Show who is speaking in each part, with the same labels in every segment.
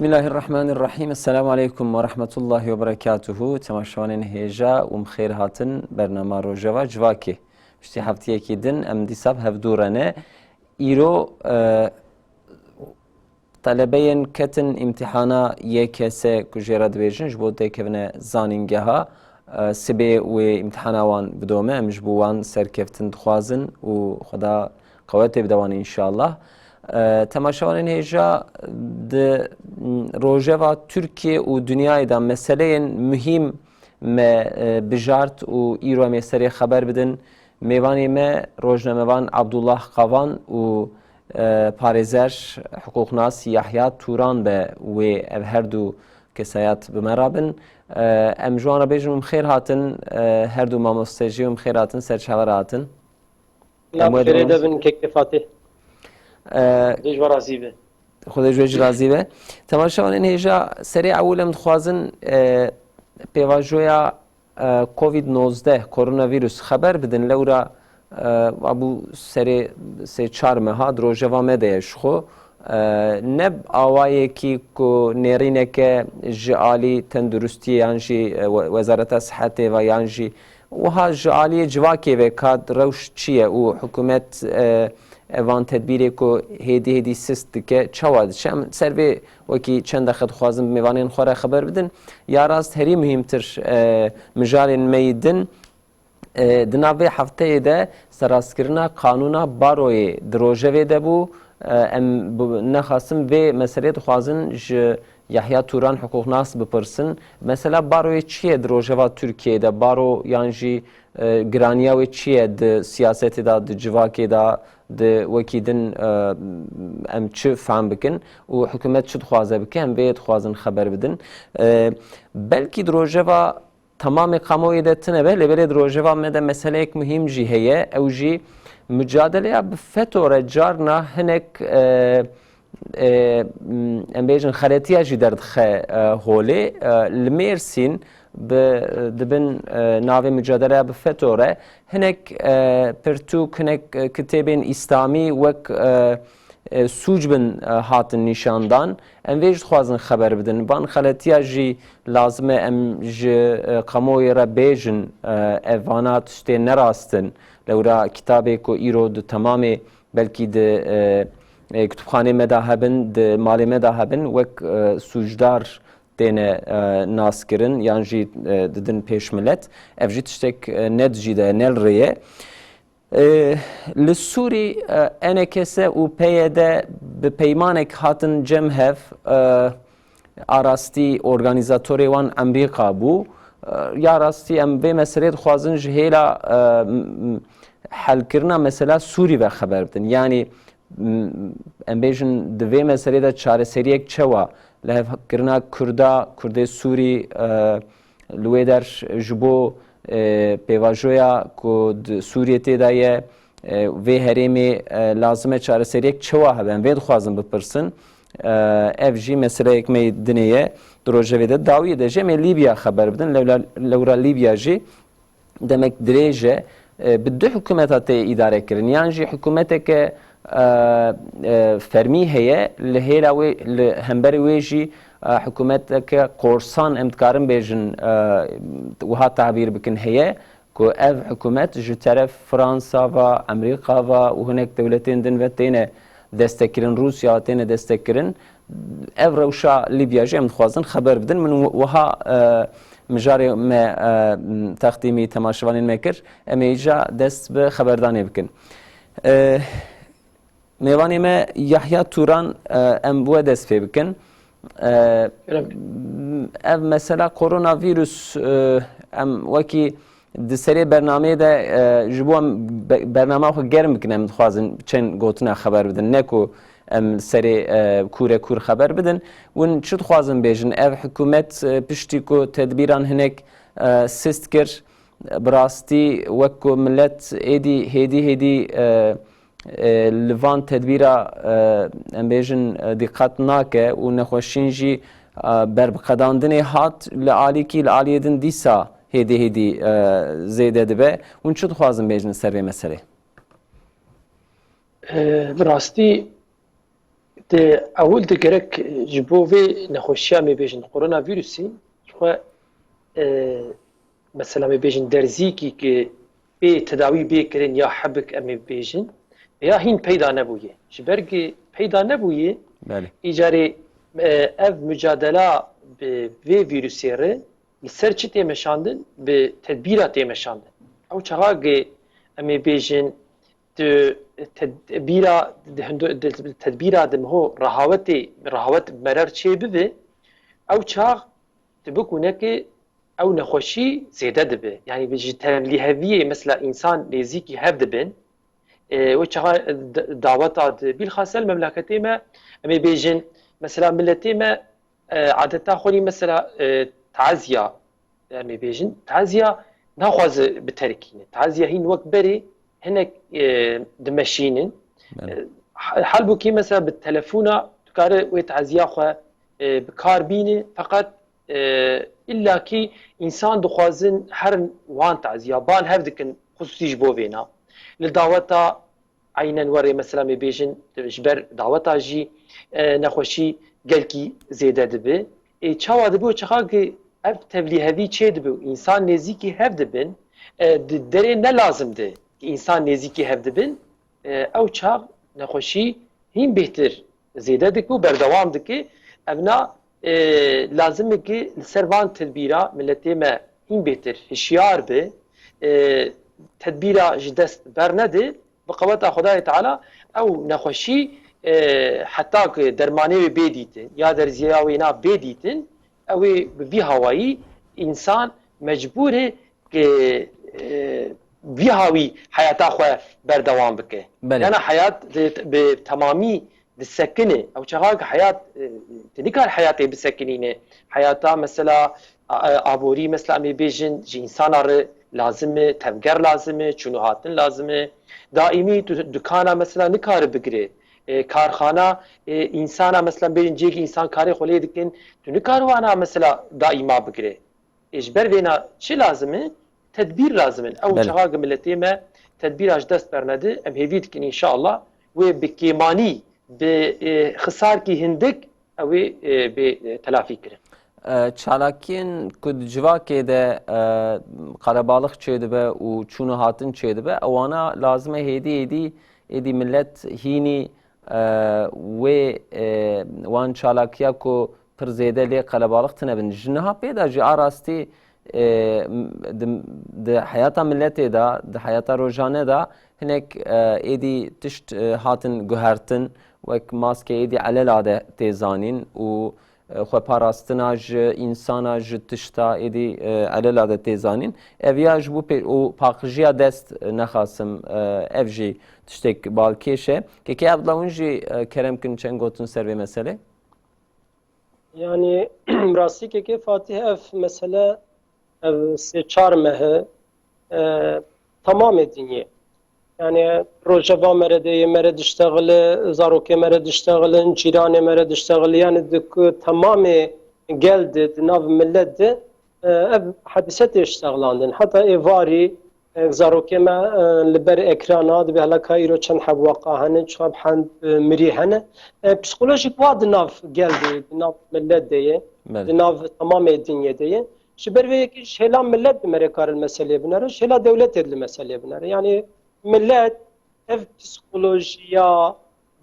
Speaker 1: Bismillahirrahmanirrahim. Esselamu aleyküm ve rahmetullahi ve berekatuhu. Temaşvanên hêja û xêr hatin bernama Rojava Civakê. Piştî hefteyekî din em dîsa hevdû ne. Îro talebeyên ketin imtihana YKS ku jê re dibêjin ji bo têkevine zanîngeha sibê wê imtihana wan bidome. Em ji bo wan serkeftin dixwazin û xweda qewetê bide wan înşallah. Temaşavanên hêja di rojeva Türkiye û Dünyayê da meseleyên mühim me bijart û îro em ê serê xeber bidin. Mêvanê me rojnamevan Abdullah Qavan û parêzer hukuknas Yahya Turan be wê ev her du kesayat bi me re bin. Em ji wan re bêjin em xêr hatin, her du mamostejî em xêr hatin, serçavera hatin.
Speaker 2: Xêrê de bin kekê Fatih. Dêj ve razî be.
Speaker 1: Xwedê ji wê jî razî be. Temaşavanên hêja serê ewil em dixwazin pêvajoya Covid-19 koronavirüs xeber bidin lewra bu serê sê-çar meha di rojeva me de ye ji xwe. Ne awayekî ku nêrîneke ji alî tenduristiyê yan jî Wezareta Sihetê ve yan jî wiha ji aliyê civakê ve kat rewş çi ye û hikûmet evan tedbîrê ku hêdî sist dike çawa diçe. Em ser vê wekî çend daxe dixwazin bi mêvanên xwe re xeber bidin. Ya rast herî mühîmtir mijarên me din di nav vê hefteyê de serrastkirina qanûna baroyê di rojevê de bû. Em nexwasin vê meselê dixwazin ji Yahya Turan hukuknas bipirsin. Mesela baroyê çi ye di rojeva Tirkiyeyê? Baro yan jî giraniya wê çi ye di siyasetê da, di civakê da, di wekî din em çi fehm bikin û hikûmet çi dixwaze bike em vê dixwazin xeber bidin. Belkî di rojeva tamamê kamuoyê de tune be lêbelê di rojeva me de meseleyek mühim jî heye. Ew jî mücadeleya bi FETÖ re carna hinek em bêjin xeretiya jî derdixe holê. Li Mêrsîn dibin navê mücadeleya bi FETÖ re hinek pirtûk, hinek kitêbên İslamî wek sûc bin hatin nîşandan. Em vê jî dixwazin xeber bidin. Van xeletiya jî lazim e em ji kamuoyê re bêjin ev vana tiştê nerastin. Lewra kitabê ku îro di temamê belkî di kütüpxanê me da hebin, di malê me da hebin wek sûcdar têne naskirin yan jî didin pêş millet. Ev jî tiştek nedicî de nelrêye. Li Sûrî NKS û PYD bi peymanek hatin cem hev arastî organîzatorê wan Emerîka bû. Ya rastî em vê meselê dixwazin ji hêla helkirina mesela Sûrî ve xeber bidin. Yani em bêjin di vê meselê de çareseriyek çawa li hevkirina Kurdê Sûrî li wê der ji bo pêvajoya ku di Sûriyê tê de ye vê herêmê lazim e çareseriyek çawa hebe em vê dixwazin bipirsin. Ev jî meseleyek me dinê ye di rojevê de dawiyê de jê em Libya xeber bidin. Lewra Libya jî demek dirêj e bi du hikûmeta tê îdare kirin. Yan jî hikûmeteke fermî heye li hêla wê li hemberê wê jî hikûmeteke korsan em dikarin bêjin wiha tabîr bikin heye ku ev hikûmet ji teref Fransa ve Emerîka ve û hinek dewletên din ve têne destekkirin, Rusya têne destekkirin. Ev rewşa Libya jî em dixwazin xeber bidin. Min wiha mijarê me teqdîmî temaşevanên me kir. Em ê îja dest bi xeberdanê bikin. Mêvanê me Yahya Turan em bu dest pê bikin. Ev mesela koronavirüs em wekî di serê bernameyê de ji bo em bernama xwe germ bikin em dixwazin çend gotina xeber bidin. Ne ku em serê kûre kûr xeber bidin. Hûn çi dixwazin bêjin? Ev hikûmet piştî ku tedbîran hinek sist kir bi rastî wek ku millet hêdî li van tedbîra em bêjin dîqet nake û nexweşîn jî berbiqedandinê hat li alîkî li aliyê din dîsa hêdî zêde dibe. Hûn çi dixwazin bêjin ser vê meselê?
Speaker 2: Bi rastî اول دگرک جبوه نخوشیا می بیشن کرونا ویروسی خو مثلا می بیشن درزیکی که به تداوی بکرین یا حبک امی بیشن یا هین پیدا نبویه جبرگی پیدا نبویه
Speaker 1: بله
Speaker 2: ایجاری ev mücadele bi vê vîrusê re li ser çi tê meşandin bi tedbîra tê meşandin. Ew çaxagê em ê bêjin tu tedbîra di miho rehavet merer çê bibe ew çax tu bikunekê ew nexweşî zêde dibe. Yani ji tevlîheviyê mesela însan nêzîkî hev dibin ve çaxa daveta di bilxasel memleketê me em ê bêjin مثلا ملتي ما عادتا خوني مثلا تعزيه يعني بيجن تعزيه ناخذ بتركينه تعزيه هين وقت بري هناك دمشينن حلبو كي مثلا بالتلفون تكار وتعزيه خو بكار بيني فقط الا كي انسان دخوازن هر وان تعزيه بان هفدكن خصوصي جبوفينا لدعوتا عينا وري مثلا بيجن جبر دعوتا جي نخوشی گلکی زیده دبی چاوا دبی و چخا که اف تبلیغی چه دبی انسان نزیکی هف دبن دره نه لازم ده انسان نزیکی هف دبن او چاق نخوشی هین بهتر زیده دکو بردوام دکی evna lazım ki servan tedbira milleti me hin beter hişyar be tedbira jidest bernedi bi qawata Xudayê Teala ew nexweşî حتی که درمانی بدیتن یا در زیاوینا بدیتن اوی بی هوایی انسان مجبوره که بی هوایی حیاتا خو بردوام بکه یعنی حیات به تمامی دسکنه او چقدر حیات تنیکار حیاتی بسکنینه حیاتا مثلا آبوری مثلا می بیجن جی انسان لازمه تفگر لازمه چونوهاتن لازمه دائمی دکانا مثلا نکار بگیره کارخانه انسان مثلا بین جیک انسان کاری خلی دکن تو نکاروانا مثلا دائما بگیره اجبر وینا چی لازمه تدبیر لازمه او چقدر ملتی ما تدبیر اج دست برنده ام هیوید کن ان شاء الله و بکیمانی به خسار کی هندک او به تلافی کرد
Speaker 1: چالاکین کد جواکی ده قربالخ چیده به و چونو هاتن چیده به اوانا لازمه هیدی ملت هینی و وان چالاکیا کو پر زیده لی قلبالخ تنبن جنها پیدا جی آراستی ده حیاتا ملتی دا ده حیاتا روزانه دا هنک ایدی تشت هاتن گوهرتن وک ماسک ایدی علل آده تیزانین و خو پاراستنا ج انسانا ج تشتا ایدی علل آده تیزانین اویا جبو و پاقجیا دست نخاسم افجی تشتك بالكيشه كي ابلا ونجي كرم كن چنگوتن سر به مسئله
Speaker 3: يعني راسي كي فاتح اف مسألة سي چار مه تمام الدنيا يعني روجبا مرد اشتغل زاروكي مرد اشتغل جيران مرد اشتغل يعني دك تمام جلد ناف ملت حادثة اشتغلاندن حتى ايفاري زاروكي ما لبر اكرانات بهلا كايرو چن حبوقا هن چاب حند مري هن بسيكولوجيك واد ناف جلد ناف ملت دي ناف تمام الدنيا دي شبر ويكي شيلا ملت بمركار المسألة بنار شيلا دولت المسألة بنار يعني ملت اف بسيكولوجيا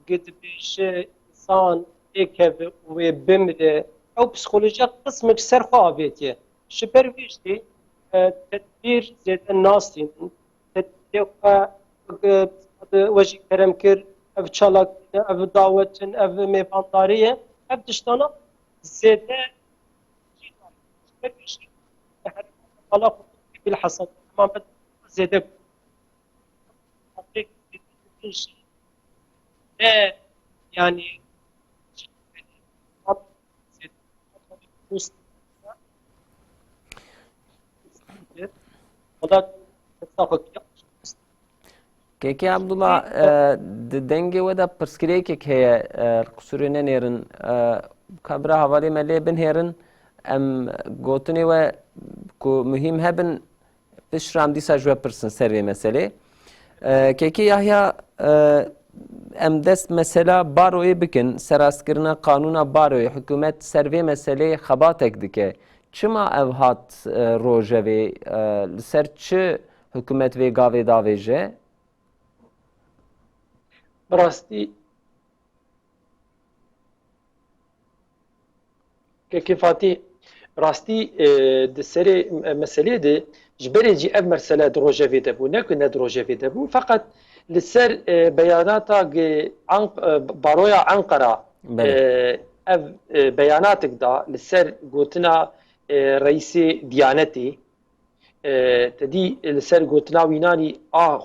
Speaker 3: قد بيش انسان اكف وبمره او بسيكولوجيا قسمك سرخوا بيتي شبر ويشتي تدبیر زیاد ناستین تدبیر وجه کرم کر اف چالاک اف دعوتن اف میفانداریه اف دشتانا زیاده حالا بالحصاد تمام زیاده يعني
Speaker 1: كيكي عبد الله دنجي ودا برسكريكك هي قصورنا نيرن كبرا حوالي ملي بن هيرن ام گوتني و كو مهم هبن بشرام دي ساجوا برسن سري مسألة كيكي يحيى em dest mesela baroyê bikin serastkirina qanûna baroyê hikûmet ser vê meseleyê xebatek dike. Çima ev hat rojevê li ser çi hikûmet vê gavê davêje?
Speaker 2: براستی که فاتی راستی د سری مسئله ده جبری جی اف مرسله دروجه ده بو نه که نه دروجه ده بو فقط لسر بیاناتا بارویا انقره اف بیاناتک دا لسر گوتنا رئیس دیانتی تدی لسر گوتنا وینانی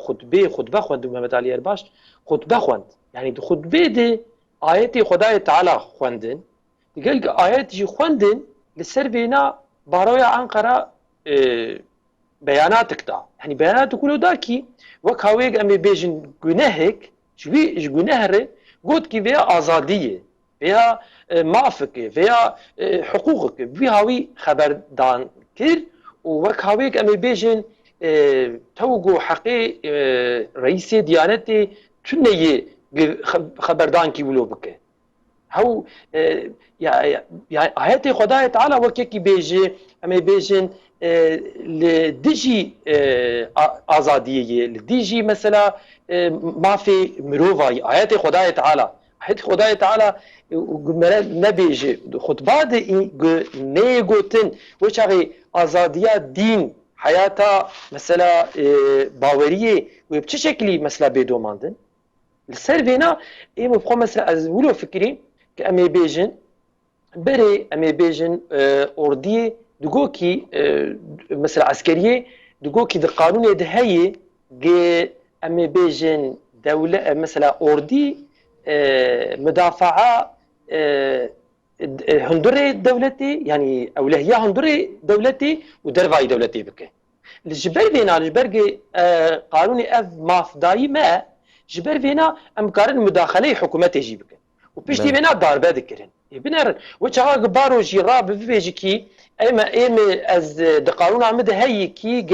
Speaker 2: خطبه خوند محمد علی ارباش خطبه خوند یعنی خطبه ده آیت خدای تعالی خوندن دیگه آیت جی خوندن لسر بینا بارویا انقره بیاناتک دا یعنی بیانات کلو دا کی وک هاویگ امی بیجن گناهک جوی گناه گوت کی ویا آزادیه ویا معافکه ویا حقوقك بی هاوی خبردان کر و وک هاویگ امی بیجن توگو حقی رئیس دیانتی تنیه خبردان کی ولو بکه هو يعني آيات خدای تعالى وكيكي بيجي اما بيجن لديجي آزادية لديجي مثلا ما في مروفاي آيات خدای تعالى آيات خدای تعالى نبيجي خطبات نيغوتن وشاغي آزادية دين حياتا مثلا باورية وبچه شكلي مثلا بيدوماندن السر فينا ايه مبقى مثلا از ولو فكري كأمي بيجن بري أمي بيجن أردي دقوكي مثلا عسكرية دقوكي ده قانون دهية جي أمي بيجن دولة مثلا أردي مدافعة هندري دولتي يعني أولهية هندري دولتي ودرفاي دولتي بك الجبر فينا الجبر قانوني أف مافداي ما جبر فينا أمكارن مداخلة حكومة يجيبك وبيشتي بينا ضاربه ذكرن بنر وجهها قبارو جراب بيجي كي اما از دقارون عمد هي كي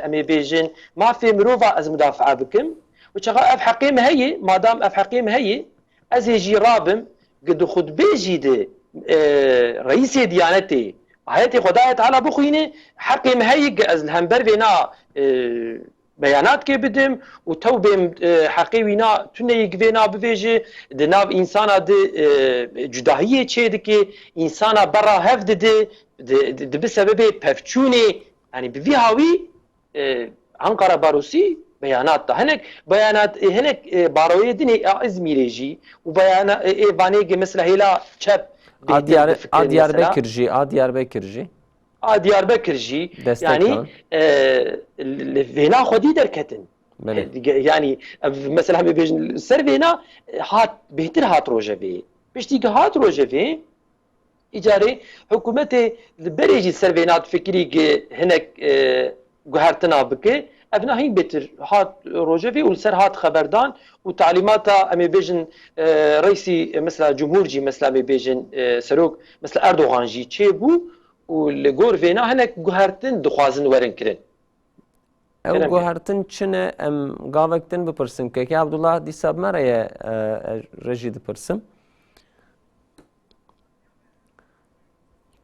Speaker 2: امي بيجن ما في مروفا از مدافعه بكم وجهها اف حقيم هي ما دام اف حقيم هي از جرابم قد خد بيجي دي رئيس ديانتي آياتي خدای تعالی بخوینه حقیم هی از الهمبر وینا بیانات که بدم و تو بیم حقی وینا تونه یک وینا بویجه دناب انسان ده جداهیه چه ده که انسان برا هفت ده به سبب پفچونه یعنی به وی هاوی انقره باروسی بیانات ده بیانات هنک باروی دنی ازمیری جی و بیانات ایوانه مثل هیلا چپ
Speaker 1: Diyarbakır jî
Speaker 2: Diyarbakır jî yani vêna xwedî derketin yani mesela hemê bêjin ser vêna hat bêhtir hat rojevê piştî hat rojevê îcarê hikûmetê li berê jî ser vêna fikirî hinek guhertina bike ev nahîn bêtir hat rojevê û li ser hat xeberdan û talîmata emê bêjin reîsî mesela cumhur jî mesela emê bêjin serok mesela Erdogan jî çêbû û li gor vêna hinek guhertin dixwazin werin kirin.
Speaker 1: Ew guhertin çi ne em gavek din bipirsin keke Abdullah dîsa me re ye rejî dipirsim.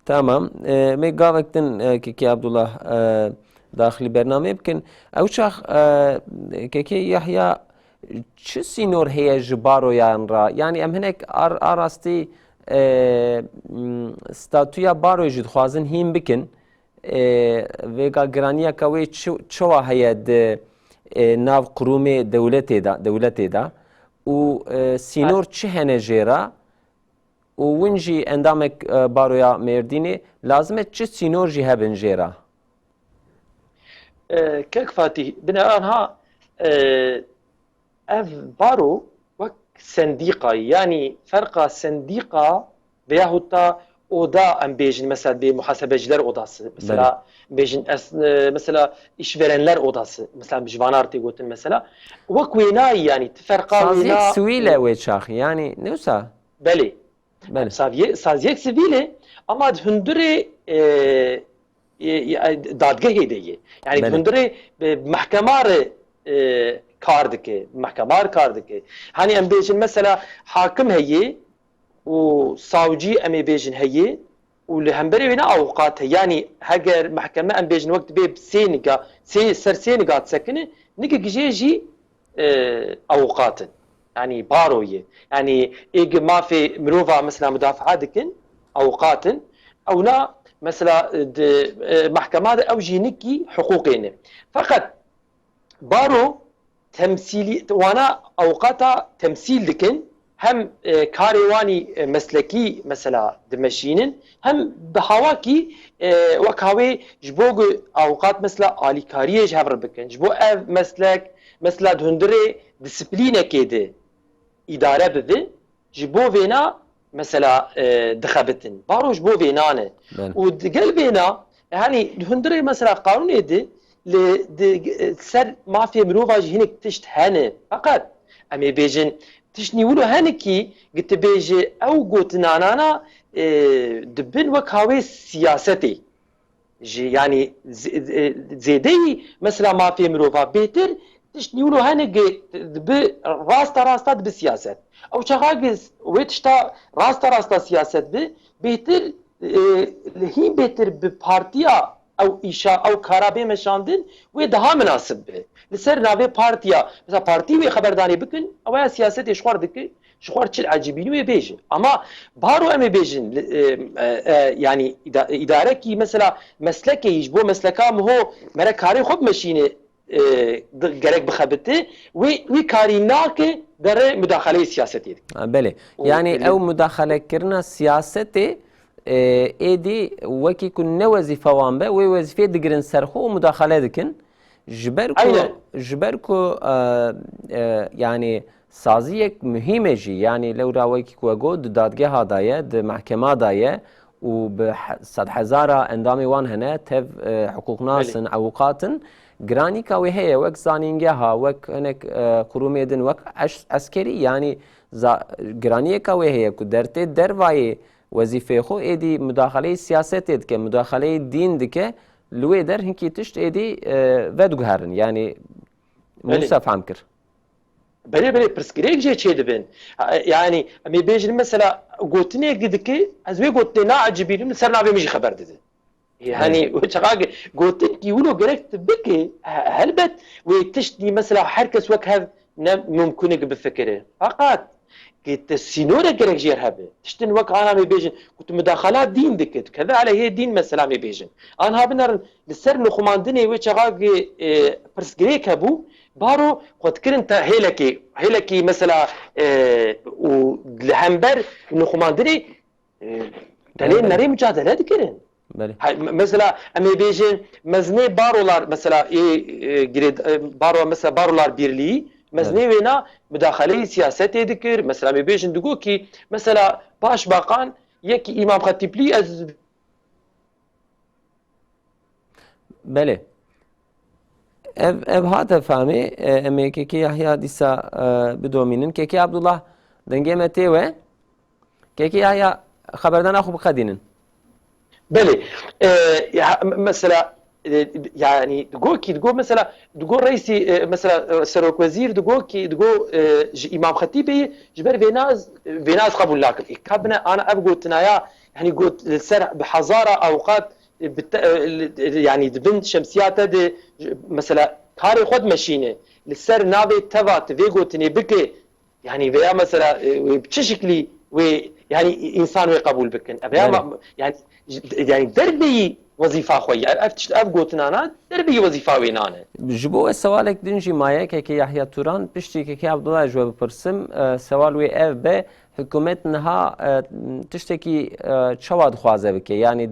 Speaker 1: Tamam. Me gavek din keke Abdullah daxilî bername bikin. Ew çax keke Yahya çi sînor heye ji baroyan ra? Yani em hinek arastî statûya baroyê jî dixwazin hîn bikin. Vêga giraniyeka wê çawa heye di nav qurûmê dewletê da û sînor çi hene jê ra û win jî endamek baroya Mêrdînê lazim e çi sînor jî hebin jê ra?
Speaker 2: Kek Fatih binaenha ev baro wek sendîqa yani ferqa sendîqa veyahut da oda em bêjin mesela bir muhasebeciler odası mesela bêjin mesela işverenler odası mesela jvanar tê gotin mesela wek wênayî yani ferqa
Speaker 1: Saziyek sivîl e wê çax yani ne wisa?
Speaker 2: Belê saziyek sivîl e ama hundirê dadgehê de ye yani hundirê mahkemarê kar dike, mahkemar kar dike. Hani em bêjin mesela hakim heye û savcî em ê bêjin heye û li hemberî wê ne awqat heye. Yani heger mahkeme em bêjin wek dibe sê niga, ser sê niga sekine, nikek jê jî awqatin. Yani baroye. Yani êgê mafê mirova mesela müdafaa dikin awqatin ew na mesela di mahkema de ew jî nikî huquqê ne. Fakat baro temsili wana awqata temsil dikin hem karê wanî meslekî mesela dimeşînin hem bi hawa kî wek havê ji bo ku awqat mesela alîkariyê ji hev re bikin. Ji bo ev meslek mesela di hundirê disiplînekê de îdare bibe ji bo vêna mesela dixebitin. Baro ji bo vêna ne. û digel vêna yani di hundirê mesela qanûnê de li ser mafya mirova jî hinek tişt hene. Fakat em ê bêjin tişt nîvîlo henekî gitibêje ew gotinanana dibin wek havê siyasetê. Yani zêdeyî mesela mafya mirova bêtir tişt nîvîlo henekî dibi rasta dibi siyaset. Ew çaxakî wê tişta rasta siyaset bi bêtir hîn bêtir bi partiya ew îşa ew kara bê meşandin wê daha münasib be. Li ser navê partiya mesela partî wê xeberdanî bikin ew ya siyasetê ji xwar dike ji xwar çil ecîbînî wê bêje. Ama baro em ê bêjin yani îdarekî mesela meslekê ji bo mesleka miho mere karê xwe bimeşîne gerek bixebite wê karî nake derê müdaxaleyê siyasetê dike.
Speaker 1: Belê. Yani ew müdaxalekirina siyasetê êdî wekî ku ne wezîfe wan be wê wezîfeyê digirin ser xwe û müdaxale dikin. Ji ber ku yani saziyek mühîm e jî yani lewra wekî ku got di dadgeha da ye di mehkema da ye û bi sed hezara endamê wan hene tev hiqûqnasin ewqatin giranîka wê heye wek zanîngeha wek hinek qurûmê din wek eskerî yani giraniyeka wê heye ku dertê dervayê wezîfeyê xwe êdî müdaxaleyê siyasetê dike müdaxaleyê dîn dike li wê der hinkî tişt êdî vediguherin yani Musa fehm kir.
Speaker 2: Belê pirsgirêk jê çê dibin. Yani em ê bêjin mesela gotinê dike ez wê gotinê naecibînim li ser navê min jî xeber dide. Yani çaxakî gotin kîwilo gerek bike helbet wê tiştî mesela herkes wek hev ne mumkin e bifikire. Fakat te sînorek gerek jê hebe. Tiştin wek ana em ê bêjin ku tu müdaxala dîn dike. Keve aleyhê dîn mesela em ê bêjin. An habinarin li ser nixumandinê wê çaxakî pirsgirêk hebû baro xwedkirin te hêlekî mesela û li hember nixumandinê delê nerê mücadele dikirin. Mesela em ê bêjin mezinê barolar mesela baro mesela barolar birliği mezinê wêna müdaxaleyê siyasetê dikir. Mesela em ê bêjin digot ki mesela başbakan yekî İmam Xatîplî ez
Speaker 1: Belê. Ev hate famê em ê kekê Yahya dîsa bidomînin. Kekê Abdullah dengê me tê we. Kekê Yahya xeberdana xwe bixedînin.
Speaker 2: Belê. Mesela yani digo mesela digo reisî mesela Serokvezîr digo ki digo ji İmam Xatîbê ji ber vênaz qebûl nakin. Kabine ana ev gotinaya yani got li ser bi hezara awqat yani dibin şemsiyata de mesela karê xwe dimeşîne li ser navê teva vê gotinê bike yani veya mesela çi şeklî wê yani insan wê qebûl bikin. Yani derbeyî wezîfa xwe ye. Ev gotinana derbeyî wezîfa wê nane.
Speaker 1: Ji bo sewalek din jî maye kekê Yahya Turan piştî kekê Abdullah ji we bipirsim sewal wê ev be hikûmet niha tiştekî çawa dixwaze bike yani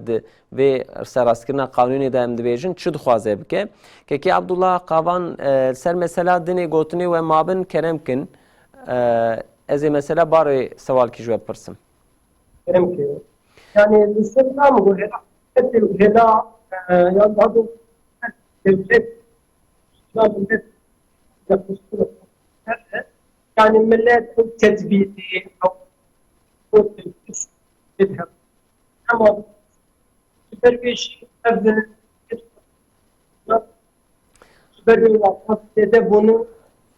Speaker 1: vê serrastkirina qanûnê de em dibêjin çi dixwaze bike. Kekê Abdullah qavan ser mesela dinê gotinê we mabin kerem kin ez ê mesela barê sewalkî ji we bipirsim.
Speaker 3: Kerem ki yani listemda mı böyle heda ya daha doğrusu devlet yani millet tedbiri ama süperbeş evde süperbeş bunu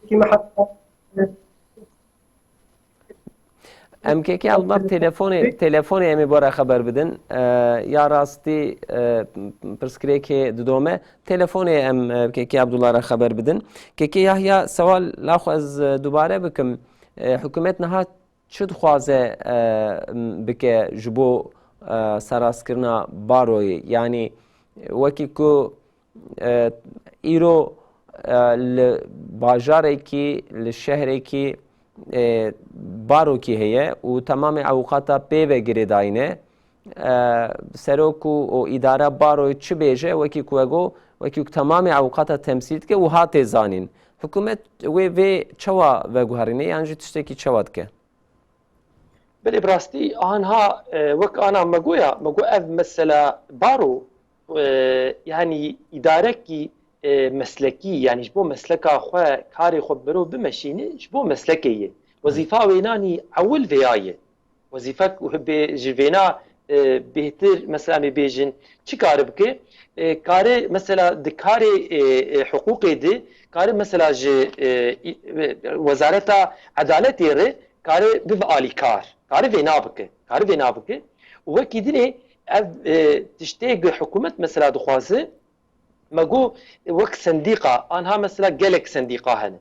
Speaker 3: كيما حتى
Speaker 1: ام کی عبدالله تلفن امی باره خبر بدن یا راستی پرسکری که ددومه تلفن ام کی عبدالله را خبر بدن کی یا سوال لاخو از دوباره بکم حکومت نها چد خوازه بکه جبو سراسکرنا باروی یعنی وکی کو ایرو لباجاره کی لشهره کی باروکی هەیە و تەمامی ئەوقاتە پێوە گرێداینێ سەرۆک و ئیدارە باڕۆی چ بێژە وەکی کوێگۆ وەکی تەمامی ئەوقاتە تەمسیلکە و هاتێ زانین حکوومەت وێ vê çawa veguherînê yan jî tiştekî çawa dike
Speaker 2: بلي براستي آنها وك أنا مجويا ev mesela baro yani idareki mesleki yani ji bo mesleka xwe karê xwe biro bimeşîne ji bo meslekeye wezîfa wênanî ewil vêyaye wezîfe ji vêna bêhtir mesela em ê bêjin çi karê bike karê mesela di karê hiqûqê de karê mesela ji wezareta edaletê re karê bive alîkar karê vêna bike karê vêna bike û wekî dinê ev tiştê hikûmet mesela dixwaze مگو وک سندیقا آنها مثلا گلک سندیقا هن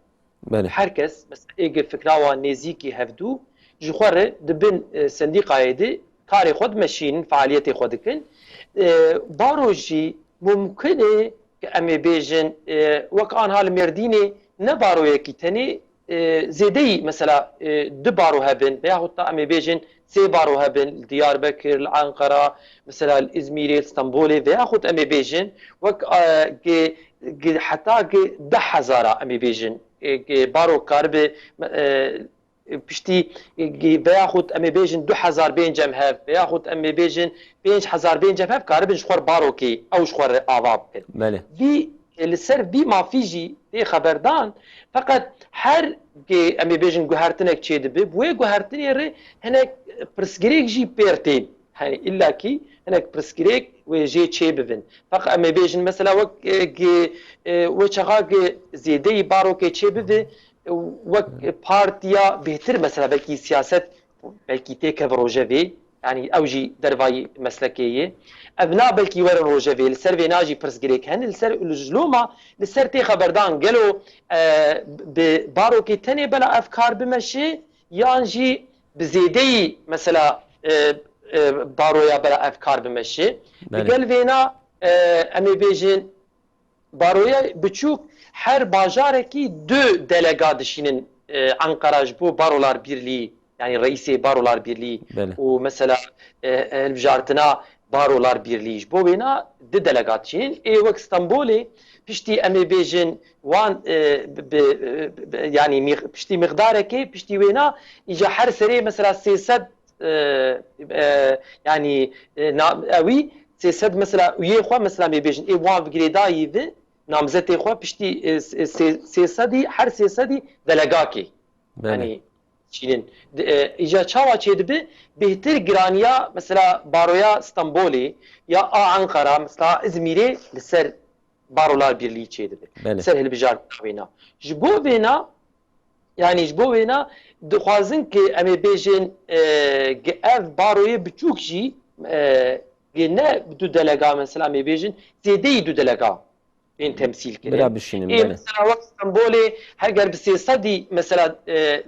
Speaker 2: herkes mesela eğer fikrawa nezîkî hevdû ji xwe re dibin sendîqayê de karê xwe dimeşînin faaliyetê xwe dikin baro jî mumkin e ki em ê bêjin wek anha li Mêrdînê ne baroyekî tenê zêdeyî mesela du baro hebin veyahut da em ê bêjin sê baro hebin Diyarbekir, Ankara, mesela İzmirê, İstanbulê veyahut em ê bêjin wek heta 10,000 em ê bêjin baro karibe piştî veyahut em ê bêjin 2,000 bêncem hev veyahut em ê bêjin 5,000 bêncem hev karibin ji xwe barokê ew ji xwe re ava bikin vî li ser vî mafî jî tê xeberdan feqet her em ê bêjin guhertinek çê dibe bu wê guhertinê re hinek pirsgirêk jî pêr tên hani illakî hinek pirsgirêk wê jê çê bibin feqet em ê bêjin mesela wek wê çaxa zêdeyî barokê çê bibe wek partiya bêhtir mesela belkî siyaset belkî têkev rojevê yani ew jî dervayî meslekê ye ev na belkî were rojevê li ser vê na jî pirsgirêk hen li ser ji loma li ser tê xeberdan gelo bi barokê tenê bela ev kar bimeşe yan jî bi zêdeyî mesela baroya bela ev kar bimeşe li gel vê na em ê bêjin baroya biçûk her bajarekî du delega dişînin Ankara ji bo Barolar Birlîği yani Reîsê Barolar Birlîği û mesela hilbijartina Barolar Birlîği ji bo wêna di delega dişînin ê wek İstanbulê piştî em ê bêjin wan yani piştî miqdarekê piştî wêna îja her serê mesela 300 yani ewî 300 mesela üyê xwe mesela em ê bêjin ê wan girêdayî ve namzetê xwe piştî 300 her 300 delegakê yani çînin îja çawa çê dibe bêhtir giraniya mesela baroya İstanbulê ya Ankara mesela İzmirê li ser Barolar Birlîği çê dibe li ser hilbijartina wêna ji bo wêna yani ji bo wêna dixwazin ki em ê bêjin ev baroyê biçûk jî ne du delega mesela em ê bêjin zêdeyî du delega این تمثیل کنه مثلا وقت استانبولی هر به 300 مثلا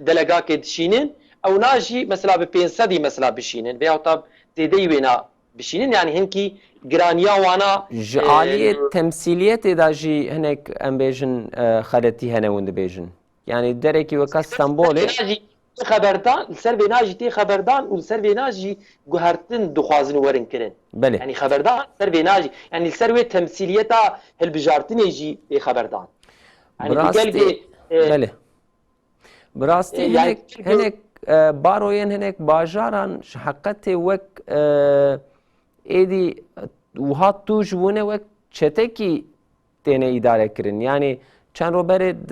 Speaker 2: دلگاک دشینن او ناجی مثلا به 500 مثلا بشینن و یا تا زیده وینا بشینن yani هنکی گرانیا وانا
Speaker 1: عالیه temsiliyet اداجی هنک ام بیژن خالتی هنوند بیژن yani dereki ve İstanbul'e
Speaker 2: خبردان سر بیناجی تی خبردان و سر بیناجی گوهرتن دخوازن ورن کنن yani خبردان سر بیناجی yani سر و تمثیلیتا هلبجارتنی جی تی خبردان
Speaker 1: بله براستی هنک باروین هنک باجاران حقیقت وک ایدی وهات توش ونه وک چتکی تینه اداره کرن yani چند رو برید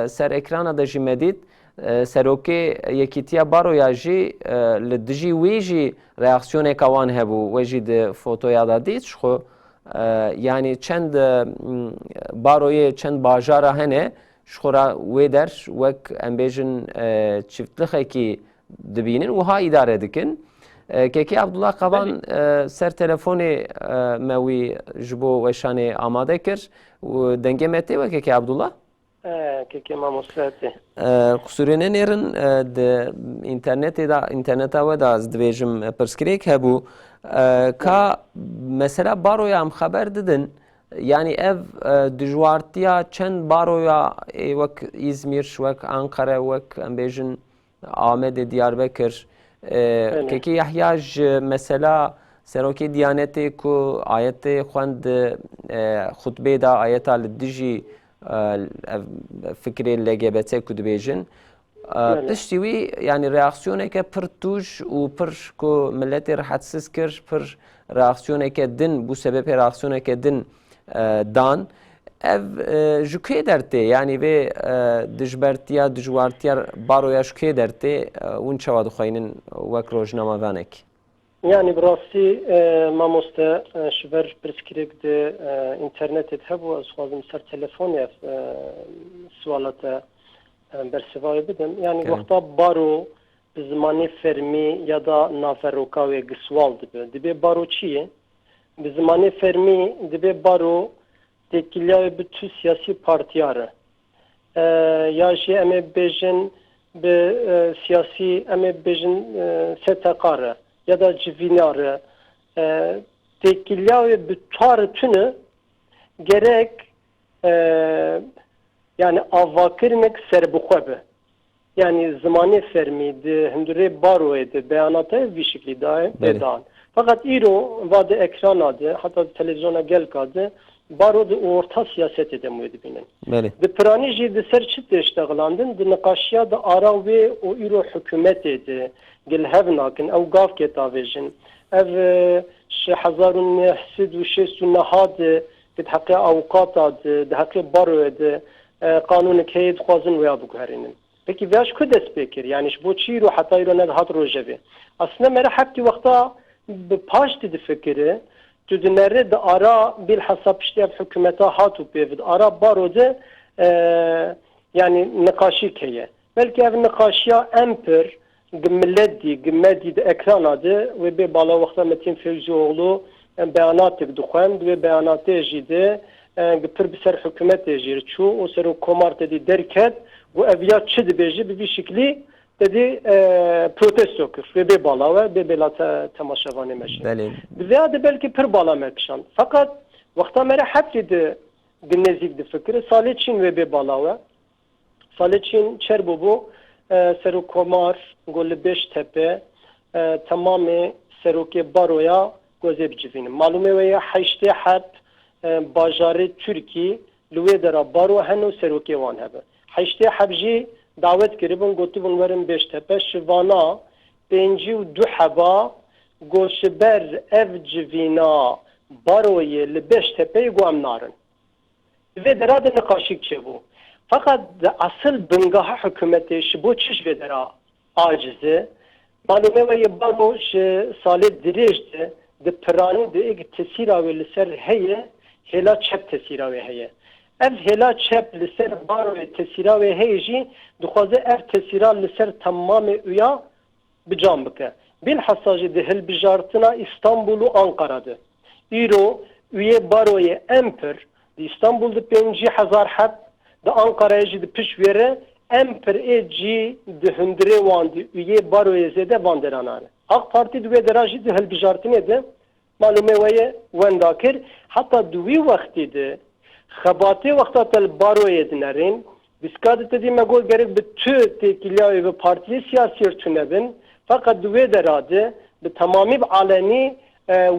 Speaker 1: سر اکران دا جی مدید سروکی یکیتیا بارویا جی لدجی وی جی ریاکسیون کوان هبو و جی د فوتو یادا دید خو yani چند باروی چند باجارا هنه شخورا ویدر وک امبیجن چفتلخه کی دبینن و ها اداره دکن که عبدالله قوان سر تلفن موی جبو وشانه آماده کرد و دنگه مته و که عبدالله
Speaker 3: که ما مستعده
Speaker 1: قصورینه نیرن د اینترنت و دا از دویجم پرسکریک هبو که مثلا باروی هم خبر دادن yani ev dijwartiya çend baroya wek İzmir, wek Ankara, wek em bêjin Amedê Diyarbekir kekî Yahya ji mesela serokê Diyanetê ku ayetê xwend xutbê da ayeta li dijî ev fikrê LGBT ku dibêjin piştî wî yani reaksiyoneke pir tûj û pir ku milletê rihetsiz kir pir reaksiyoneke din bu sebepê reaksiyoneke din dan ev ji kê dertê yani vê dijbertiya dijwartiya baroya ji kê dertê hûn çawa dixwînin wek rojnamavanekî
Speaker 3: yani bi rastî mamoste ji ber pirsgirêk di internetê hebû ez xwazim ser telefonê suala te bersivayê bidim yani wexta baro bi zimanê fermî ya da naferroka wê giswal dibe baro çi ye bi zimanê fermî dibe baro têkiliyayê bi tu siyasî partiya re ya jî em ê bêjin bi siyasî em ê bêjin STK re ya da civîna re têkiliyayê bi çar tune gerek yani avakirinek serbixwe be yani zimanê fermî di hindurê baroyê de beyanata vî şeklî daye bedan fakat îro va di ekrana de hatta televizyona gelka de baro di orta siyasetê de mû dibînin di piranî jî di ser çi têştexilandin di niqaşiya di ara wê û îro hikûmetê de gilhev nakin ew gav ketavêjin ev ji 1969 de di heqê awqata de di heqê baroyê de qanûnek heye dixwazin wêya biguherînin pekî vêya ji ku dest pê kir yani ji bo çi îro heta îro nedihat rojevê aslında mere heptî wexta bi paş de difikire tu di nere di ara bilhassa piştî ev hikûmeta hatû pêvî ara baro de yani niqaşîk heye belkî ev niqaşiya em pir millet dî gimmedî di ekrana de wê bê bala wexta Metin Fevzioğlu beyanatê dixwend wê beyanatê jî de pir bi ser hikûmetê jî çû û serokkomar tedî derket û ev ya çi dibêje bi vî şeklî dedi protesto kir ve bê bala ve bê bêla temaşevanê meşin. Vêya de belkî pir bala mekişan. Fakat wexta me re heptî di nêzik difikire salê çîn ve bê bala we. Salê çîn çer bûbû serokkomar got li Beştepe temamê serokê baroya gozê bicivînin. Malûmê we ye heştê heb bajarê Tirkî li wê dera baro hene û serokê wan hebe. Heştê heb jî davet kiribin gotibin werin Beştepe şivana pêncî û du heba goşiber ev civîna baroyê li Beştepeyê got em narin. Vê dera de niqaşîk çêbû. Fakat asıl bingaha hikûmetê ji bo çi ji vê dera aciz e malûmê we yê baro ji salê dirêj de di piranî de êk tesîra wê li ser heye hêla çep tesîra wê heye. Ev hêla çep li ser baroyê tesîra wê heye jî dixwaze ev tesîra li ser temamê uya bi cam bike. Bilhassa jî di hilbijartina İstanbul û Ankara de. Îro uyê baroyê em pir di İstanbul di 50,000 heb di Ankara'ya jî di piş wêre em pir ê cî di hundirê wan di uyê baroyê zêde van deranane. AK Parti di wê dera jî di hilbijartinê de malûmê we ye wenda kir heta di wî wextê de xebatê wexta tel baroyê dinerin biskadê te dî me got gerek bi tu têkiliyayê ve partiyê siyasî tunebin fakat di wê dera de bi temamî bi alenî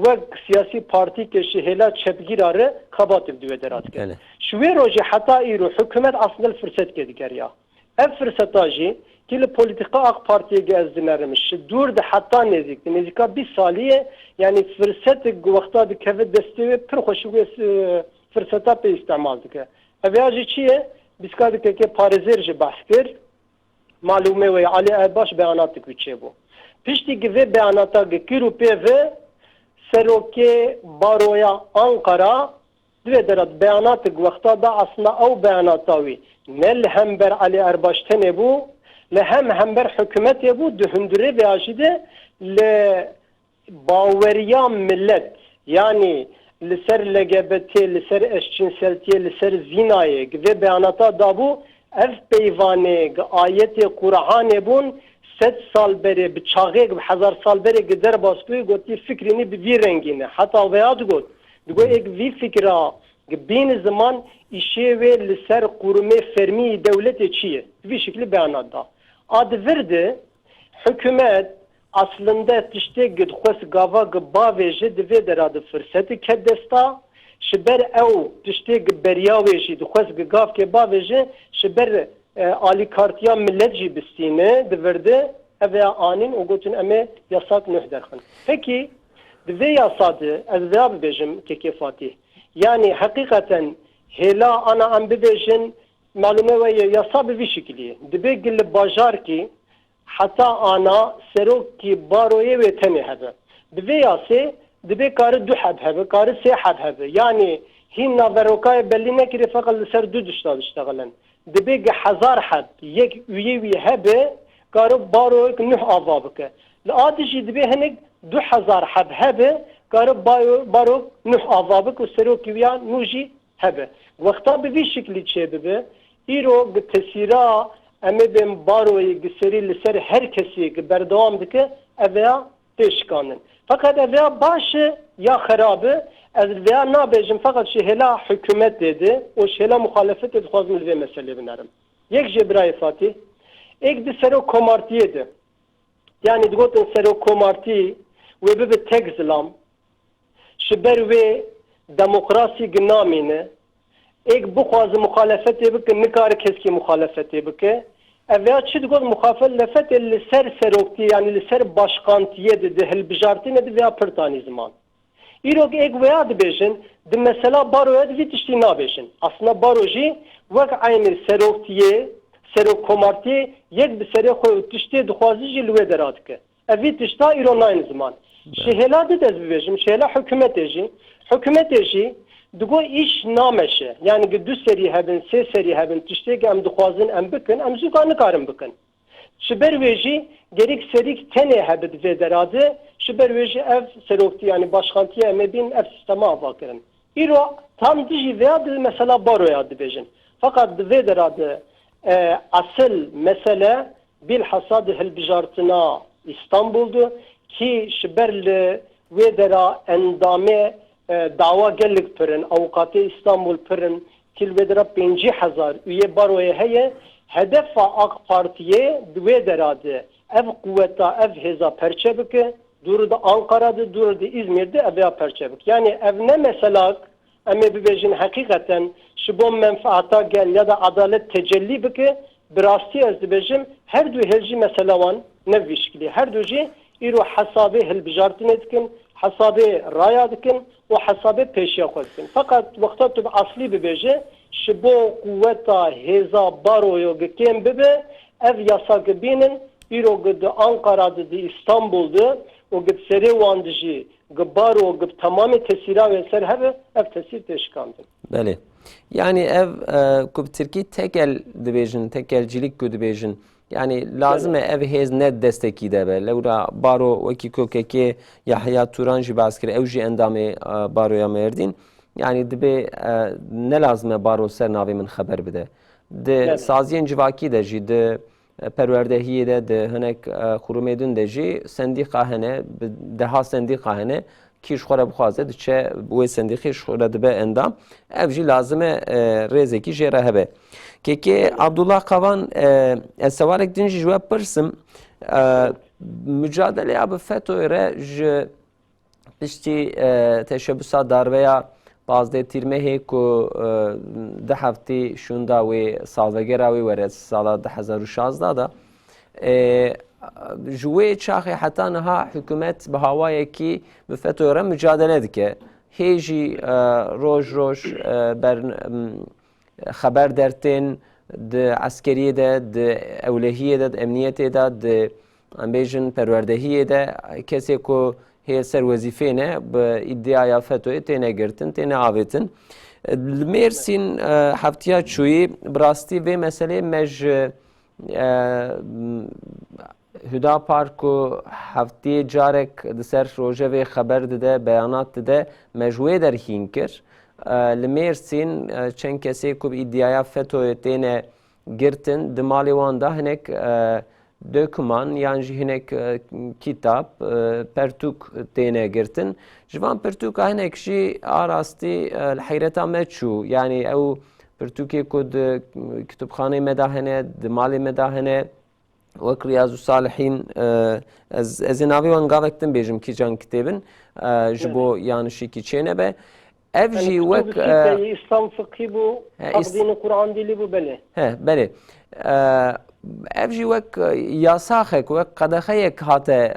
Speaker 3: wek siyasî partîkê ji hêla çepgîra re xebatê di wê dera dike. Ji wê rojê heta îro hikûmet aslında fırsetkê digeriya. Ev fırseta jî ki li polîtika AK Partiye ez dinerim ji dûr de heta nêzik di nêzîka 2 salî yani fırsetek wexta dikeve destê wê pir xweşî wê fırseta pê îstemal dike. Ev jî çi ye biskadikeke parêzêr ji behs kir malûmê we Ali Erbaş beyanatê wî çêbû. Piştî vê beyanata kir û pê ve serokê baroya Ankara دوێ دەرات بەیاناتێک وەختادا ئەسنا ئەو بەیاناتاوی نە لە هەمبەر عەلی ئەرباشتنێ بوو لە هەمبەر حکومەتێ بوو دوهندورێ بێژیدە لە باوەریە ملت یعنی لەسەر لەگەبەتێ لەسەر ئەشچینسەلتیە لەسەر زینایە گوێ بەیاناتا دابوو ئەف پەیوانێ ئایەتێ قورعانێ بوون 100 سال برێ بچاغێک 1000 سال برێ دەرباس بووی گوتی فکرینی بڤی رەنگینە حتا وەیات گوت دگو ئێک ڤی فکرا بین زمان ئیشێوێ لەسەر قورمێ فەرمی دەولەتێ چییە ڤی شکلی بەیاناتدا ئادڤردە حکومەت aslında tiştê gidxwest gava bavê jî divê derade fırsatı ke desta ji ber ew tiştê beriyawê jî dixwest gavkê bavê jî ji ber alîkartiya millet jî bistîne divirdi ev ê anîn û gotin em ê yasak nûh derxin. Pekî di vê yasa de ez vêya bibêjim kekê Fatî yani heqîqeten hêla ana em bibêjin malûme wê yasa bi vî şekilî dibe gil li bajarkî hatta ana serokî baroyê wê tenê hebe. Di vê yasê dibe karı du heb hebe, karı sê heb hebe. Yani hîn naverokayê bellî nekirê feqet li ser du dişta dişteğilin. Dibe ge 1000 heb yek üyê wî hebe karı baroyek nuh ava bike. Li adî jî dibe hinek 2000 heb hebe karı barok nuh ava bike û serokî wî ya nû jî hebe. Wexta bi vî şeklî çê bibe îro bi tesîra em ê bên baroyê giserî li ser her kesî berdewam dike ev ya pêşkanin. Fakat ev ya baş e ya xerab e ez veya nabêjim fakat ji hêla hikûmetê de û ji hêla muxalefetê dixwazim li vê meselê binerim. Yek jê birayê Fatî êk di serokkomartiyê de yani digotin serokkomartî wê bibe tek zilam ji ber wê demokrasî ginamîne êk bixwaze muxalefetê bike nikare keskî muxalefetê bike ev ya çi digot muxalefetê li ser seroktî yani li ser başkantiyê de di hilbijartînê de veya pir tanî ziman. Îrok êk veya dibêjin di mesela baroya divî tiştî nabêjin. Aslında baro jî wek aynı seroktiyê serokkomartiyê yek bi serê xwe û tiştê dixwazî jî li wê dera dike. Ev vî tişta îro nayên ziman. Ji hêla de ez bibêjim ji hêla hikûmetê jî digo iş nameşe yani du serî hebin sê serî hebin tiştêk em dixwazin em bikin em zûka nikarin bikin. Ji ber wê jî gerek serîk tenê hebe di vê derade ji ber wê jî ev seroktî yani başkantiye em ê bînin ev sistema ava kirin. Îro tam dijî veya di mesela baroya dibêjin. Fakat di vê derade asıl mesele bilhassa di hilbijartina İstanbul'du ki ji ber li wê dera endamê dava gellik pirin, avukatê İstanbul pirin, kilvedera 50,000 üye baroye heye, hedefa AK Partiye dve derade, ev kuvveta, ev heza perçe bike, duru da Ankara'da, duru da İzmir'de ev perçe bike. Yani ev ne mesela, eme bibejin hakikaten, şibon menfaata gel ya da adalet tecelli bike, birasti ez dibejim, her du helci mesela van, ne vişkili, her duji, İro hasabe hilbijartine dikin, hasabe raya dikin, o hasabe peşiye koydikin. Fakat vakta tübe asli bibeje, şibo kuvveta heza baroyo gekem bibe, ev yasak binin, İro gıdı Ankara'da, İstanbul'da, o gıd seri vandıcı, gıbaro gıd tamamı tesira ve serhebe, ev tesir teşkandı.
Speaker 1: Bəli. Yani ev ku Türkiye tekel dibêjin, tekelcilik ku dibêjin. Yani lazım ev hez net destekî de be. Lewra baro wekî kokekê Yahya Turan jî baz kir ew jî endamê baroya Mêrdîn. Yani dibe ne lazım e baro ser navê min xeber bide. Di saziyên civakî de jî di perwerdehiyê de di hinek xurumê din de jî sendîqa hene, deha sendîqa hene ki ji xwe re bixwaze diçe wê sendîqê ji xwe re dibe endam. Ev jî lazım e rêzekî jê re hebe. Keke Abdullah Kavan ez sewarek din jî ji we pirsim mücadeleya bi FETÖ'ye re ji piştî teşebbüsa darbeya bazdê tîrmehê ku di heftê şûnda wê salvegera wê were sala 2016 da ji wê çaxê heta niha hikûmet bi hawayekî bi FETÖ'ye re mücadele dike. Hê jî roj xeber dertên di eskeriyê de, di ewlehiyê de, di emniyetê de, di em bêjin perwerdehiyê de kesê ku hê ser wezîfê ne bi îddiaya FETÖ'yê têne girtin, têne avêtin. Mersin haftaya çuyi brasti ve mesele mej Hüdapar ku haftiyê carek di ser rojevê xeber dide, beyanat dide, mejwê derhîn kir. Li Mêrsîn çend kesê ku bi îddiaya FETÖ'ye têne girtin, di malê wan da hinek doküman yan jî hinek kitap, pertûk têne girtin. Ji van pertûka hinek jî a rastî li heyreta me çû. Yani ew pertûkê ku di kütüpxaneyê me da hene, di malê me da hene, وەک ریاض و ساڵحین ez ê navê wan gavek din bêjim kîjan kitêbin ji bo yanişîkî çêne be. Ev jî wek
Speaker 3: İslam fıkhî bû, Aqdîn-i Kur'an dilî bû belê.
Speaker 1: Belê. Ev jî wek yasaxek, wek qedexeyek hate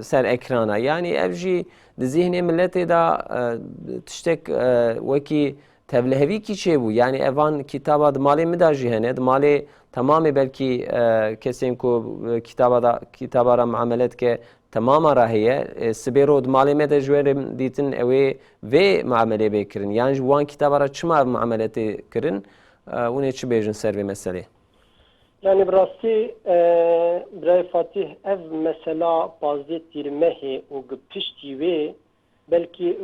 Speaker 1: ser ekrana. Yani ev jî di zihnê milletê da tiştek wekî tevlihevîkî çêbû. Yani evan kitaba di malê min da jî hene, di malê tamamı belki kesên ku kitaba ra muamelet ke tamama ra heye sibê rod malê me de ji we re dîtin ew ê vê muamelê bê kirin yan ji wan kitaba ra çima ev muameletê kirin hûn ê çi bêjin ser vê meselê.
Speaker 3: Yani bi rastî Birayê Fatih ev mesela bazê tîrmehê û piştî wê belki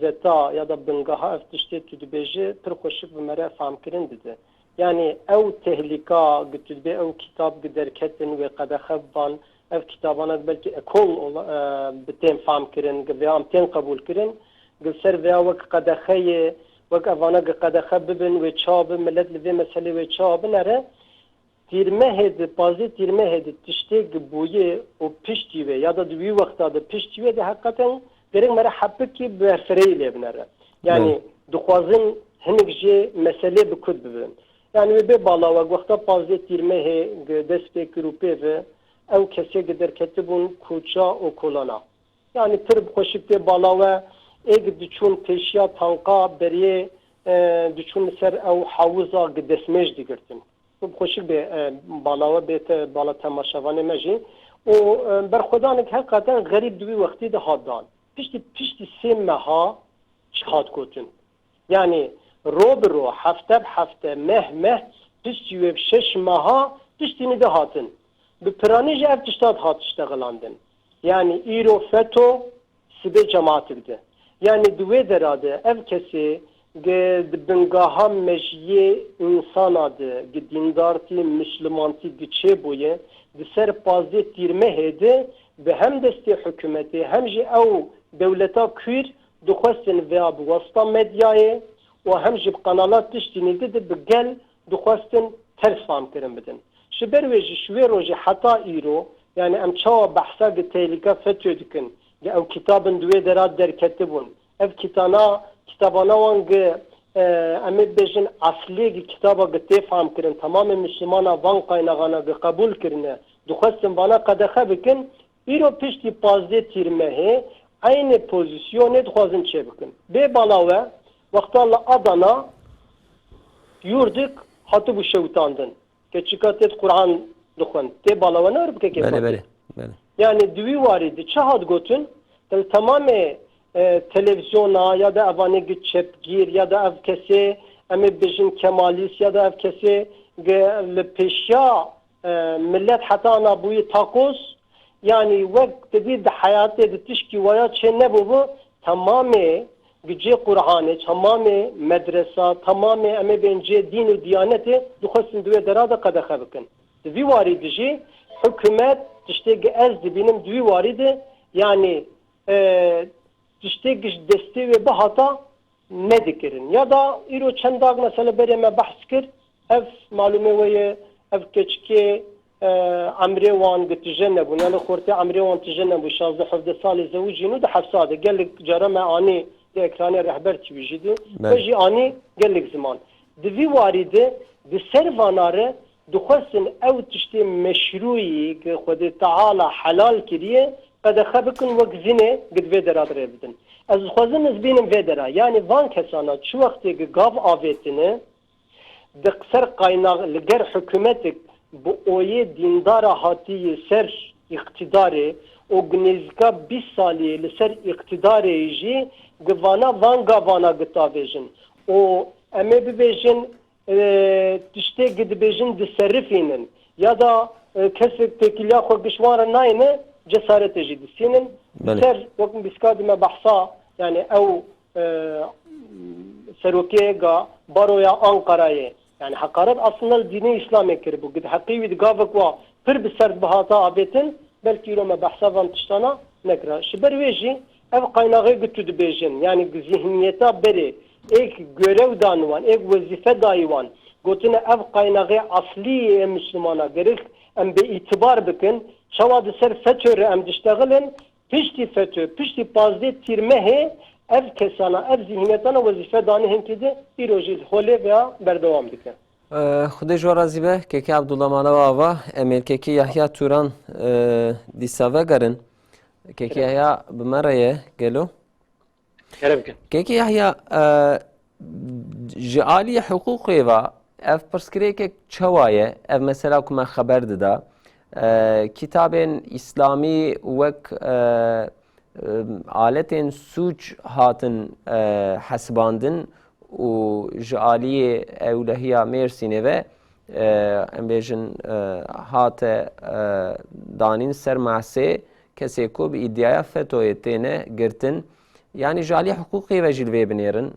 Speaker 3: zeta ya da bingaha ev tiştê tu dibêje pir xweşik bi me re famkirin dide. Yani ev tehlika gitübe ev kitap giderketin ve kadehebban ev kitabana belki ekol bitem fam kirin ve amten kabul kirin gülser veya vek kadeheye vek evana kadeheb bibin ve çabı millet ve mesele ve çabı nere tirmehedi bazı tirmehedi tişte gibuye o pişti ve ya da düğü vaktada pişti ve de hakikaten derin mera happı ki berfereyle binere. Yani duhazın henekce mesele bikud bibin. Yani be balava vakta pazde tirmehe deste grupe ve ev kese gider ketibun kuça o kolana. Yani pir xoşik be balava eg düşün peşya tanka beriye düşün ser ev havuza gidesmej digirtin. Bu xoşik be balava be bala temaşavane meji o berxudanek hakikaten garip duvi vakti de hadan. Pişti semmeha çhat kotun. Yani رو هفته هفته مه پشتی و شش ماها پشتینی ده هاتن به پرانیج اف تشتاد هات اشتغلاندن yani ایرو فتو سبه جماعت بده yani دوی دراده ev kesi بنگاها مجیه انسان adı dindarti müslümanti güçe boye ser pazde tirme hede ve hem desti hükümeti hem ji ev devleta kür dukhastin veya bu vasta medyayı و هم جب قنالات تشتینی دیده بگل دخواستن ترس فهم کرن بدن شبر ویجی شوی روژی حتا ایرو یعنی ام چاوا بحثا گه تیلیکا فتو دکن گه او کتابن دوی دراد در کتبون اف کتابانا وان گه امی بیجن اصلی گه کتابا گه تی فهم کرن تمام مسلمانا وان قایناغانا گه قبول کرنه دخواستن وانا قدخه بکن ایرو پشتی پازده تیرمه aynı pozisyonu dخوازن چه بکن به بالاوه Vaktarla Adana yurduk hatı bu şevtandın. Keçikatet Kur'an dukun. Te balavana arıp keke.
Speaker 1: Bele.
Speaker 3: Yani düvi var idi. Çahad gotun. Tamamı televizyona ya da avane git çepgir ya da ev kese emi bejin kemalis ya da ev kese le peşya millet hatana buyu takoz yani vek dedi de hayatı de tişki vaya çenne bu tamamı güce Kur'an'ı, tamamı medresa, tamamı eme bence din ve diyaneti duhasın düve derada kadar bakın. Düvi varidici hükümet işte ez benim düvi varidi yani işte desteği ve bahata ne dikirin ya da iro çendag mesela bereme bahs kir ev malume ve ev keçke عمري وان بتجنبوا يعني خورتي عمري وان تجنبوا شازده حفظ صالي زوجينو ده حفصاده قال لك جرمه اني اكراني رهبر تبيجدي بجي اني قال لك زمان دفي وارده بسرفاناره دخسن او تشتي مشروعي خد تعالى حلال كريه قد خبكن وقزنه قد فيدرا دربدن از خوزن زبينم فيدرا يعني وان كسانا شو وقتي قاف افيتنه دقسر قاينا لجر حكومتك bu oye dindara hatiye ser iktidarı o gnezka 20 saliye ser iktidarı ji gvana vanga vana gitavejin و أما ببيجن تشتاق دبيجن دسرفينن يا دا كسب تكليا خو بشوار ناينه جسارة تجد السنن
Speaker 1: بله.
Speaker 3: سر وقت بسكاد ما بحصا يعني أو سروكيغا بارويا أنقرة يعني حقارات أصلا الدين الإسلامي كربو قد حقيقي دقافك وا فر بسرد بهاتا أبيتن بلكي لما بحصا فانتشتانا نكرا شبر ويجي أو قايناغي قتو دبيجن يعني ذهنيتا بري إيك görev دانوان إيك وظيفة دايوان قلتنا أو قايناغي أصلي مسلمانا قريخ أم باعتبار بكن شواد سر فتور أم دشتغلن پشتی فتو پشتی پازده تیرمه ev kesana ev zihniyetana vazife danihin kide irojiz hole veya berdewam dike.
Speaker 1: خودی جوارا زیبه که عبدالله مالا آوا امیل که یحیی توران دیساوه گرن که یحیی بمره گلو
Speaker 2: كرمك
Speaker 1: که یحیی جعالی حقوقی و اف پرسکری که چوایه اف مثلا که من خبر داده کتاب اسلامی وک آلت سوچ هاتن حسباندن و جعالی اولهیا مرسینه و ام بیجن هات دانین سر معسه کسی کو به ایدیا فتوی تینه گرتن yani jali hukuki ve cilveye binirin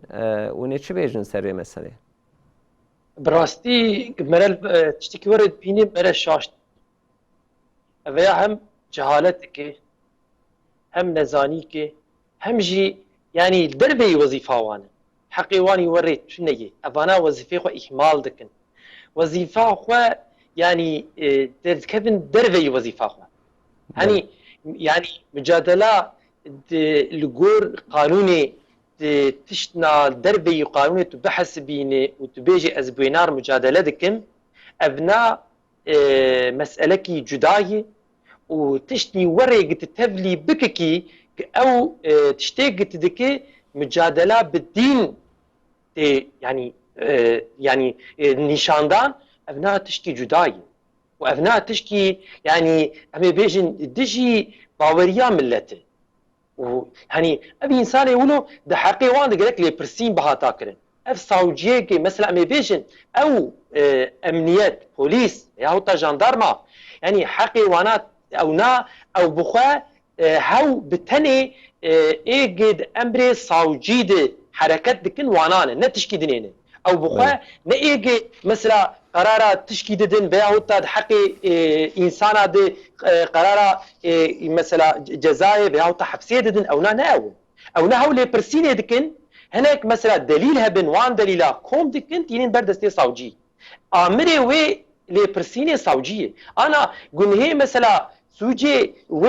Speaker 1: و ne çi bejin serve mesele
Speaker 2: براستي مرل تشتكي ورد بيني مرل شاشت veya hem cehaletki hem nezaniki hem jî yani derbeyî wezîfa wan e heqê wan ê werê tuneyê evana wezîfê xwe ihmal dikin wezîfa xwe yani dikevin derveyî wezîfa xwe henî yani mücadela li gor qanûnê tiştna derveyî qanûnê tu bihesibînî û tu bêjî ez bêhnar mücadele dikim ev na meselekî cudayî و تشتي وري قت تفلي بككي او تشتي قت دكي مجادله بالدين يعني نشاندان ابناء تشكي جداي وابناء تشكي يعني ابي بيجن دجي باوريا ملته وهني ابي انسان يقولوا ده حقي وان قالك لي برسين بها تاكرن اف ساوجيه مثلا ابي بيجن او امنيات بوليس يا هوتا جاندارما يعني حقي وانات او نا او بخوا هاو بتني ايجد امبري صاوجيد حركات دكن وانانه نتشكي دنينه او بخوا نا ايجي مثلا قرارات تشكي ددن بها هوتا حقي انسان دي قرارا مثلا جزاء بها هوتا حبسيه ددن او نا ناو او نا هو لي برسينه دكن هناك مثلا دليلها بن وان دليلا كوم دكن تينين بردستي صاوجي امري وي لي برسينه صاوجيه انا قلنا هي مثلا سوجي و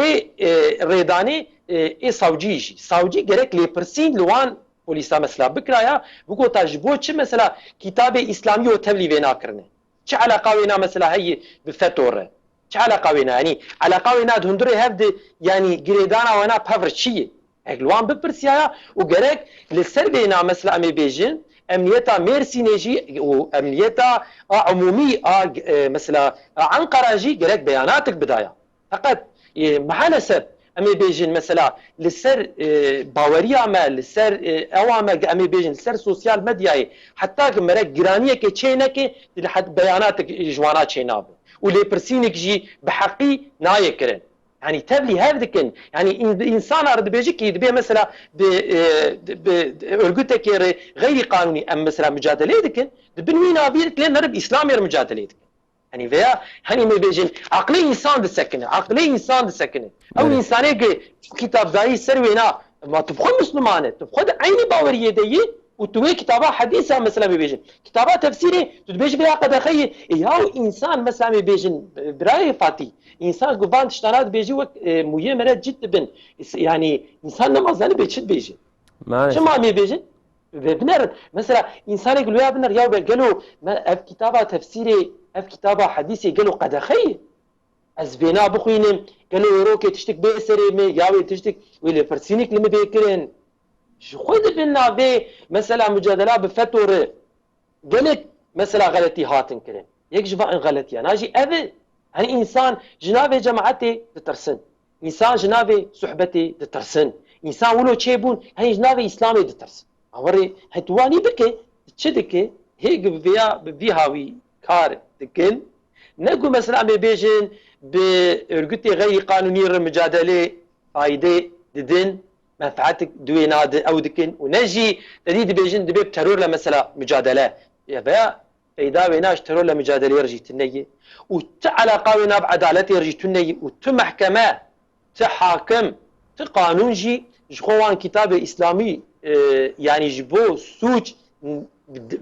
Speaker 2: ريداني اي صاوجيجي صاوجي جرك لي برسين لوان بوليسا مثلا بكرايا بقول تاجبو تش مثلا كتاب اسلامي وتبلي بينا كرنه تش علاقه وينا مثلا هي بفتور تش علاقه وينا يعني علاقه وينا دهندري هبد يعني جريدانا وانا بافرشي اغلوان ببرسيا وجرك للسر بينا مثلا امي بيجن امنيتا ميرسينيجي وامنيتا عمومي مثلا عنقره جي جرك بياناتك بدايه فقط محالسب امي بيجن مثلا للسر باوريا ما للسر اوامر امي بيجن للسر سوسيال ميديا حتى مرق جرانيه كي تشينك لحد بياناتك جوانات تشيناب ولي برسينك جي بحقي نايكرن يعني تبلي هذكن يعني انسان ارد بيجي كي دبي مثلا ارغوتك غير قانوني ام مثلا مجادله دكن دبنوينا بيرك لين نرب اسلامي مجادله يعني فيها هني ما بيجن عقلي انسان دسكنه عقلي انسان دسكنه او انساني كتاب داي سروينا ما تبخل مسلمانه تبخل عيني باوريه دي وتوي كتابه حديثه مثلا بيجن كتابات تفسيري تبيج بها قد اخي ياو انسان مثلا بيجن براي فاتي انسان قبان تشتانات بيجي وقت مويه مرات جد بن يعني انسان نمازاني بيتشد بيجن شو ما بيجن بنر مثلا انسان يقول يا بنر يا قالوا اف كتابه تفسيري اف كتابه حديثي قالوا قد اخي از بينا بخوينم قالوا روكي تشتك بيسري ياوي تشتك ويلي فرسينك لما بيكرن شو خذ بنا بي مثلا مجادله بفتور قالك مثلا غلطي هاتن كرن يك جفا غلطي انا اجي ابي هني انسان جنابي جماعتي تترسن انسان جنابي صحبتي تترسن انسان ولو تشيبون هني جنابي اسلامي تترسن اوري هتواني بكي çi dike hêg veya bi vî hawî kar dikin negu mesela em ê bêjin bi örgütê xeyî qanûnî re mücadelê fayde didin menfaatik duê nadin ew dikin û ne jî dedî dibêjin dibe terorla mesela mücadele ya veya peyda wê naş terorla mücadeleyê re jî tuneyê û ti alaqa wê nav edaletê re jî tuneyê û ti mehkeme ti hakim ti qanûn jî ji xwe wan kitabê îslamî yani ji bo sûç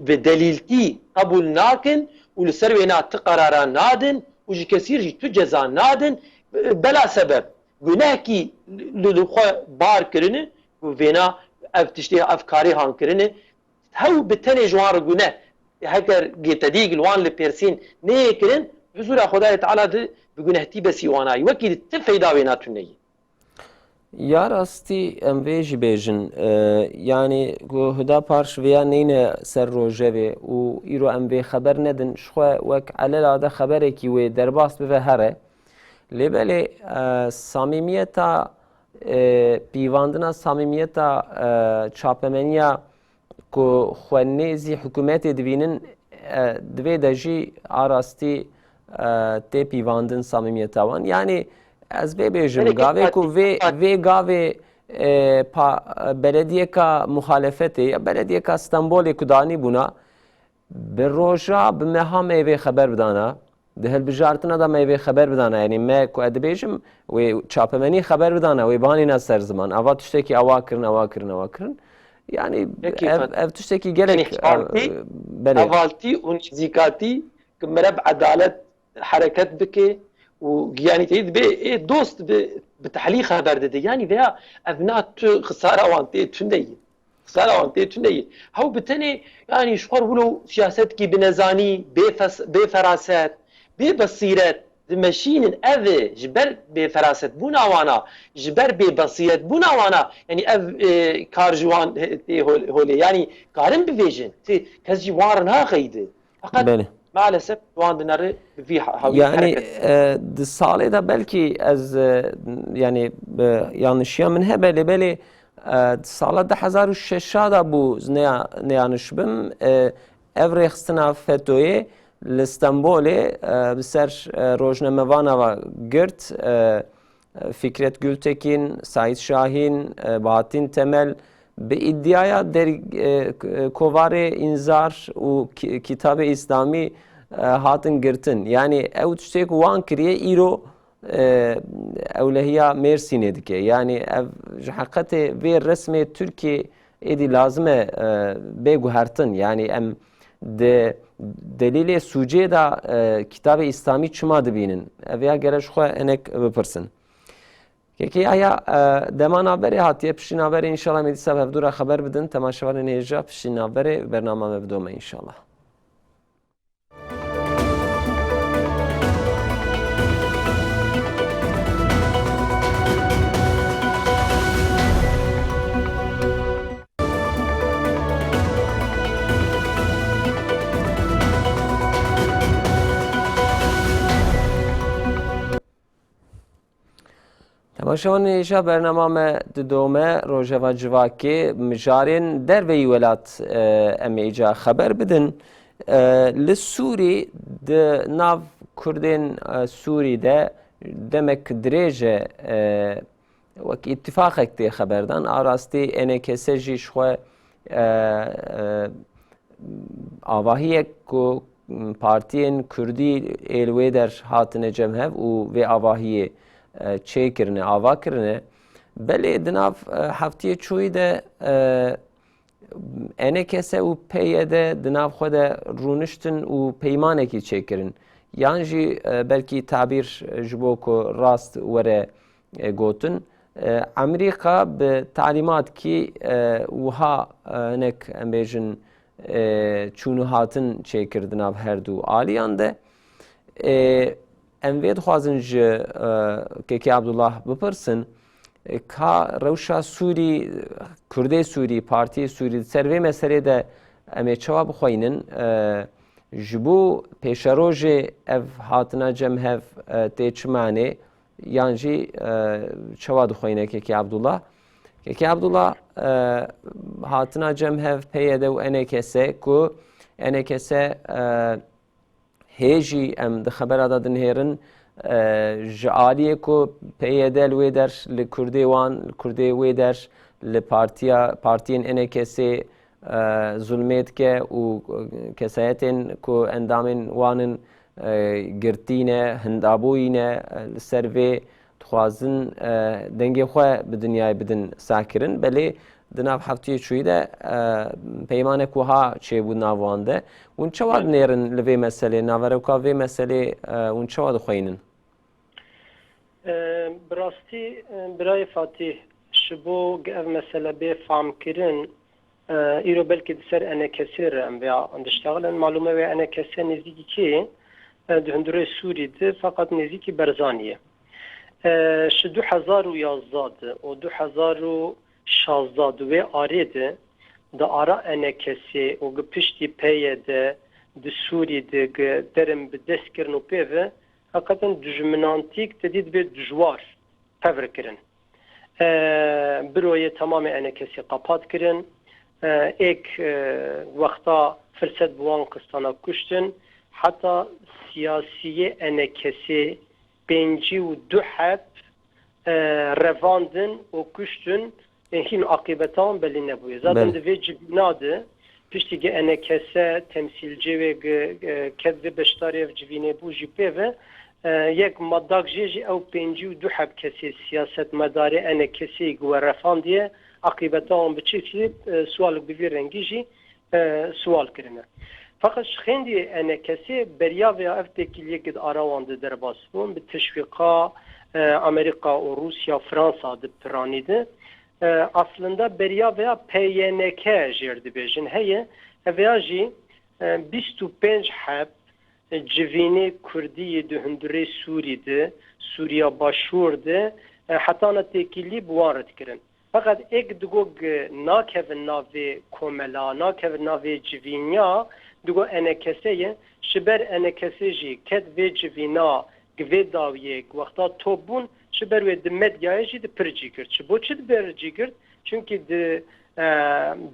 Speaker 2: bi delîltî qebûl nakin û li ser wê na ti qeraran nadin û ji kesî jî tu ceza nadin bela sebeb gunehekî li xwe bar kirine û vêna ev tiştê ev karî han kirine hew bi tenê ji wan re guneh heger gêtedî li wan li pêrsîn neyê kirin bi zûra Xwedayê Teala di bi gunehtî besî wanayî wekî ti feyda wê natuneyî.
Speaker 1: Ya rastî em vê jî bêjin yanî ku Hüdapar vêya neyne ser rojevê û îro em vê xeber nedin ji xwe wek elela de xeberekî wê derbas bibe here lêbelê samîmiyeta pîvandina samîmiyeta çapemeniya ku xwe nêzî hikûmetê dibînin divê de jî a rastî tê pîvandin samîmiyeta wan yanî ez vê bêjim gavê ku vê gavê belediyeka muhalefetê ya belediyeka Stenbolê ku danî bûna bi roja bi meha me vê xeber bidana di hilbijartina da me vê xeber bidana yanî me ku ez dibêjim wê çapemenî xeber bidana wê banîna ser ziman ava tiştekî ewa kirin ewa kirin ewa kirin yani ev tiştekî gelek
Speaker 2: hevaltî û nêzîkatî ki mereb edalet hereket bike û yani tê dibe dost bi tehlî xeber dide yani veya ev na tu xisara wan tê tuneyî xisara wan tê tuneyî hew bi tenê yani ji xwe wilo siyasetkî bi nezanî bê feraset bê besîret dimeşînin evê ji ber bê feraset bûna wana ji ber bê besîret bûna wana yani ev kar ji wan tê holê yani karin bivêjin kes jî wan re naxeyîdi feqet maalesef wan dinare vî hawî
Speaker 1: yani di salê de belkî ez yani yanlışiya min hebe lêbelê di sala 2006 da bû neyanişbim ev rêxistina FETÖ'yê li Stenbolê bi ser rojnamevana ve girt Fikret Gültekin, Said Şahin, Bahattin Temel bi iddiaya kovarê înzar û kitabê İslamî hatin girtin yani ew tiştek wan kiriye îro ewlehiya Mêrsînê dike yani ev ji heqetê vê resmê Tirkiye êdî lazim e bêguhertin yani em di delîlê sûcê da kitabê İslamî çima dibînin ev ya gere ji xwe hinek bipirsin. Kekê aya demana berê hatiye piştî naberê înşallah me dîsa hevdûra xeber bidin temaşevanên hêja piştî naberê bernama me bidome înşallah. Temaşevanên hêja bernama me didome rojeva civakê mijarên derveyî welat em ê îca xeber bidin li Sûrî di nav Kurdên Sûrî de demek dirêj e wek îttifaqek tê xeberdan a rastî NKS jî ji xwe avahiyek ku partiyên Kurdî êl wê der hatine cemhev û vê avahiyê çêkirine ava kirine belê di nav heftiyê çûyî de NKS û PYD di nav xwe de rûniştin û peymanekî çêkirin yan jî belkî tabîr ji bo ku rast were gotin Amerîka bi talîmatkî wiha hinek em bêjin çûnû hatin çêkir di nav her du aliyan de em vê dixwazin ji Kêkê Abdullah bipirsin ka rewşa Sûrî Kurdê Sûrî Partiyê Sûrî ser vê meselê de em ê çawa bixwînin ji bo pêşerojê ev hatina cemhev tê çimanê yan jî çawa dixwîne Kêkê Abdullah که عبدالله هاتنا جم هف پیاده و انکسه کو انکسه هیجی ام دخبر دادن هرن جعالیه کو پیاده لویدر لکردی وان لکردی ویدر لپارتیین انکسه ظلمت که و کسایتن کو اندامن وانن گرتینه هندابوینه سروی خوازن دنگی خواه به دنیای بدن ساکرن بله دناف هفته چویده پیمان کوها چه بود نوانده اون چه واد نیرن لوی مسئله نوارکا وی مسئله اون چه واد خوینن
Speaker 3: براستی برای فاتح شبو گف مسئله به فهم کرن ایرو بلکه دسر انه کسیر ام بیا اندشتغلن معلومه و انه کسیر نزدیکی که دهندره سوری ده فقط نزدیکی برزانیه ش 2011 و 2016 و آریده da ara enekesi o gpişti peyede de Suriye de derim bi destkirin o peve hakikaten düşmanantik dedid bir dijwar tevrikirin büroye tamamı enekesi kapat kirin ek vakta fırsat bulan kıstana kuştun hatta siyasiye enekesi benci ve duhab revandın o kuştun hin akıbetan belli ne buyor. Zaten de ve cibinadı piştigi enekese temsilci ve kedve beştariyev civine bu jipe ve yek maddak jeji ev penci ve duhab kesi siyaset medarı enekesi ve refan diye akıbetan biçi sual bir rengici sual kirine. Fakat şimdi enekesi beriya veya ev tekiliye gid aravandı derbasbun bir teşvika Amerika, Rusya, Fransa de piranide aslında beriya veya PYNK jirdi bejin heye veya ji 25 hab civini Kurdiye döndüre Suriye'de Suriye başvurdu hatta na tekili buaret kirin. Fakat ek dugog nakevin navi komela nakevin navi civinya dugo enekeseye şiber enekeseci ket ve civina gve daviye vakta tobun şiber ve medyaya jid pircikir. Bu çid bircikir çünkü de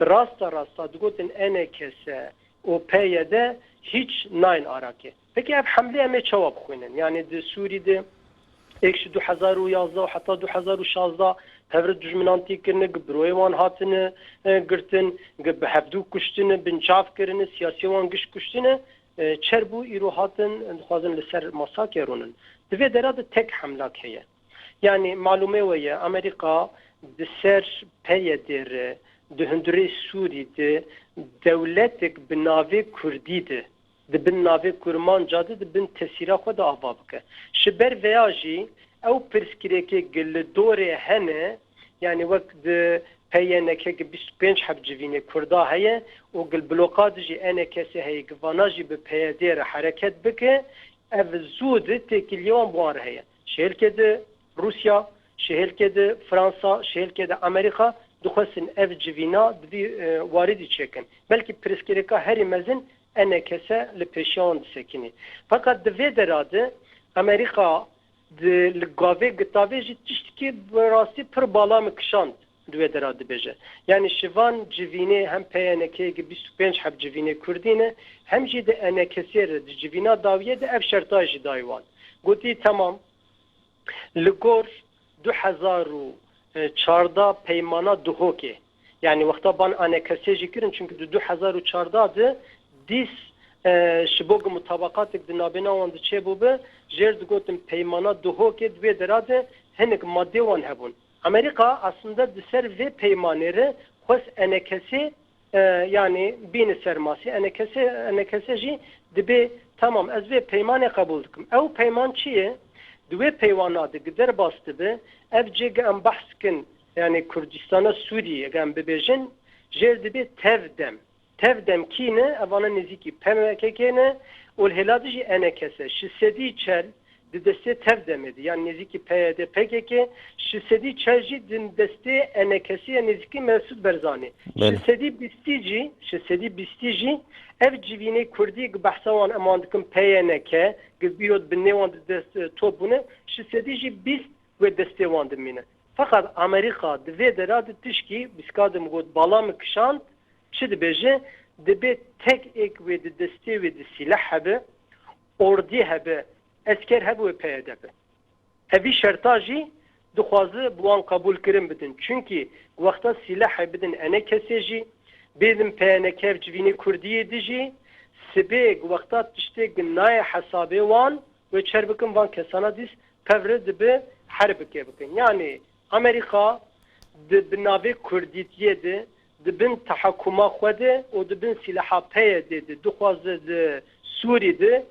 Speaker 3: rasta dugotin enekese o peyede hiç nayn arake. Peki hep hamle eme cevap koyun. Yani de Suriye'de ekşi 2011 hatta 2016 tevri düşmanantik kirine gibroy wan hatine girtin gib hevdu kuştine binçaf kirine siyasi wan giş kuştine çerbu iru hatin xwazin li ser masakerunun divê derade tek hemlak heye yani malume ve Amerika di ser peyedêre di hundirê Sûrî devletek bi navê Kurdî de di bin navê Kurmanca de di bin tesîra xwe de ava bike ji ber veya jî ew pirsgirêkê li dorê hene yani wek di PYNK 25 hab civînê Kurda heye û gil blokad jî enekesê heye givana jî bi PYD re hereket bike ev zû de têkiliye wan buwan re heye şêlkê de Rusya şêlkê de Fransa şêlkê de Amerika dixwestin ev civîna di waridî çêkin belkî pirsgirêka herî mezin enekese li pêşiyan disekinî fakat di vê derade Amerika li gavê gitavê jî tiştekî bi rastî pir bala me kişand دوی دراد بجه یعنی شوان جوینه هم PYNK 25 حب جوینه کردینه هم جی de enekesir civina daviye de ev şertaj dayvan goti tamam ligor 2014 peymana duhoke yani vakta ban enekese jikirin çünkü 2014 de dis şibog mutabakatik dinabena wan de çebube jer gotim peymana duhoke دوی derade henek madde wan hebun Amerika aslında diser ve peymaneri xwes enekesi yani bini serması enekeseci dibe tamam ez ve peymane kabul dikim. Ev peyman çiye? Dve peymana de gider bastı be ev cege em bahskin yani Kurdistan'a Suriye gem bebejin jer dibe tevdem kine evana niziki PMK'ne ol heladici enekese şisedi çel deste tevdemedi yani niziki PYD PKK şisedi çelji din deste enekesi niziki Mesut Barzani şisedi bistici ev civine Kurdi bahsawan amandıkım PYNK gibiyot binnewan deste topune şisedi bis ve deste wan dimine Fakat Amerika divê derê tişkî biskadim got balam kişand çi dibêje dibe tek ek wê di destê wê di silah hebe ordî hebe esker hebe wê peyede be. Evî şerta jî dixwaze bi wan kabul kirin bidin. Çünkü wexta silah hebidin ene kesê jî bêdin peyenekev civînê Kurdiyê de jî sibê wexta tiştê naye hesabê wan ve çer bikin van kesana dîs pevre dibe her bike bikin. Yani Amerika di navê Kurdîtiyê de dibin tahakkuma xwe de û dibin silaha peyê de dixwaze di Sûrî de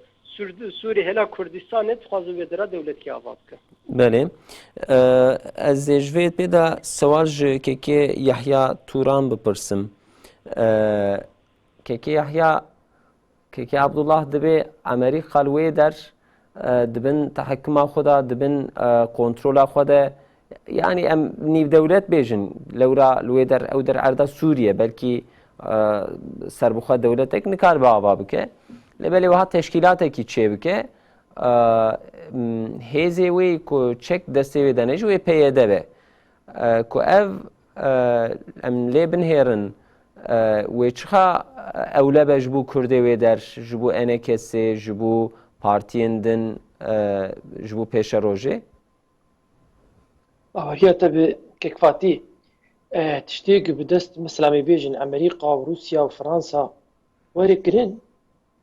Speaker 3: Sûrî hela Kurdistanê dixwaze wê dira dewletî ava bikin.
Speaker 1: بله از جوید پیدا سوال که یحیی توران بپرسم که یحیی که عبدالله دبی امریکا لوی در دبن تحکم خدا دبن کنترل خدا yani em niv devlet bejin lewra lûê der ew der erda Sûriye belkî serbuxwe dewletek nikar bi ava bike lêbelê wiha teşkîlatekî çê bike hêzê wê ku çek destê wê dene jî wê PYD be ku ev em lê binhêrin wê çixa ewle be ji bo Kurdê wê der ji bo NKSê ji bo partiyên din ji bo pêşerojê
Speaker 2: هي تبي كيكفاتي تشتيق بدست مثلا ما بيجن امريكا وروسيا وفرنسا وركرين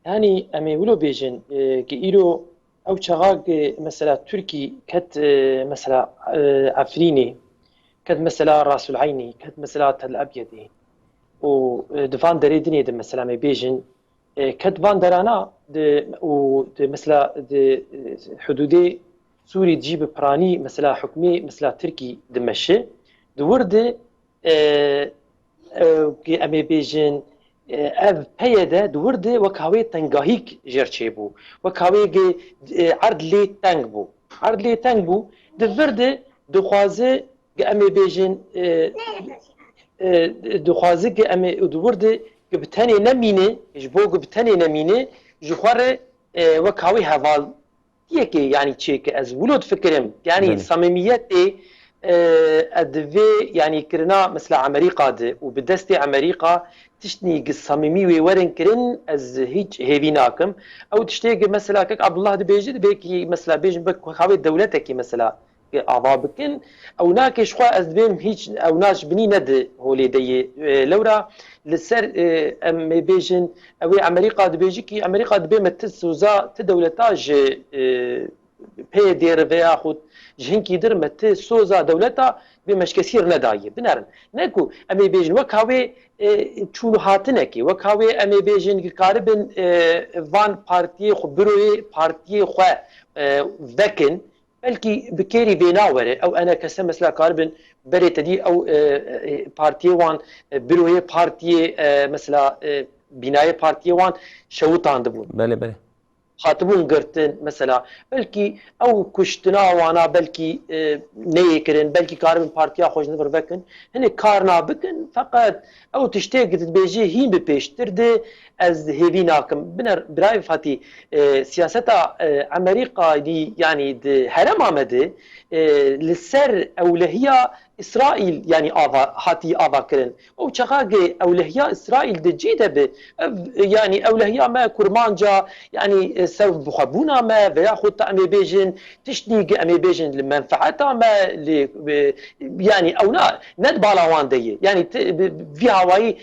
Speaker 2: يعني امي ولو بيجن كيلو او شغاق مثلا تركي كت مثلا عفريني كت مثلا راس العيني كت مثلا تل ابيضي ودفان دريدني دي مثلا ما بيجن كت فان درانا مثلا حدودي سوري تجيب براني مثلا حكمي مثلا تركي دمشق دورد كي امي بيجن اف بيدا دورد وكاوي تنغاهيك جرچيبو وكاوي عرض لي تنغبو عرض لي تنغبو دورد دخوازه امي بيجن دخوازه امي دورد بتاني نمينه جبو بتاني نمينه جخوره وكاوي هوال یکی یعنی چه که از ولود فکرم یعنی صمیمیت ادوی یعنی کرنا مثل امریکا ده و به دست امریکا تشتنی صمیمی و ورن کرن از هیچ هیوی ناکم او تشتی مثلا که عبدالله ده بیجی ده کی مثلا بیجن بک خواه دولت کی مثلا آوا بکن او ناکش خوا از بیم هیچ او ناش بنی نده هولی دی لورا لسر ام بیجن او امریکا ده بیجی کی امریکا ده بیم تسوزا تدولتاج پی دیر ویا خود جهنکی در مت سوزا دولتا بمش کثیر ندایه بنرن نکو ام بیجن وکاوی چون هاتنه کی وکاوی ام بیجن کی کاربن وان پارتی خو بروی پارتی خو وکن بلكي بكيري بيناوره او انا كسم مثلا كاربن بري تدي او بارتي وان بروي بارتي مثلا بنايه بارتي وان شوطان دبون
Speaker 1: بله بله
Speaker 2: خاطبون قرتن مثلا بلكي او كشتنا وانا بلكي نيكرن بلكي كاربن بارتيا خوش نفر بكن هني كارنا بكن فقط او تشتيق تبيجي هين ببيشتر دي از هيفي ناكم بنر براي فاتي سياستا امريكا دي يعني دي هرم آمده لسر اولهية اسرائيل يعني هاتي آفا كرن او چخاقي اولهية اسرائيل دي جيدة به يعني اولهية ما كرمانجا يعني سبب بخبونا ما وياخد امي بيجن تشنيق امي بيجن لمنفعتها ما يعني او ند بالاوان دي يعني في هواي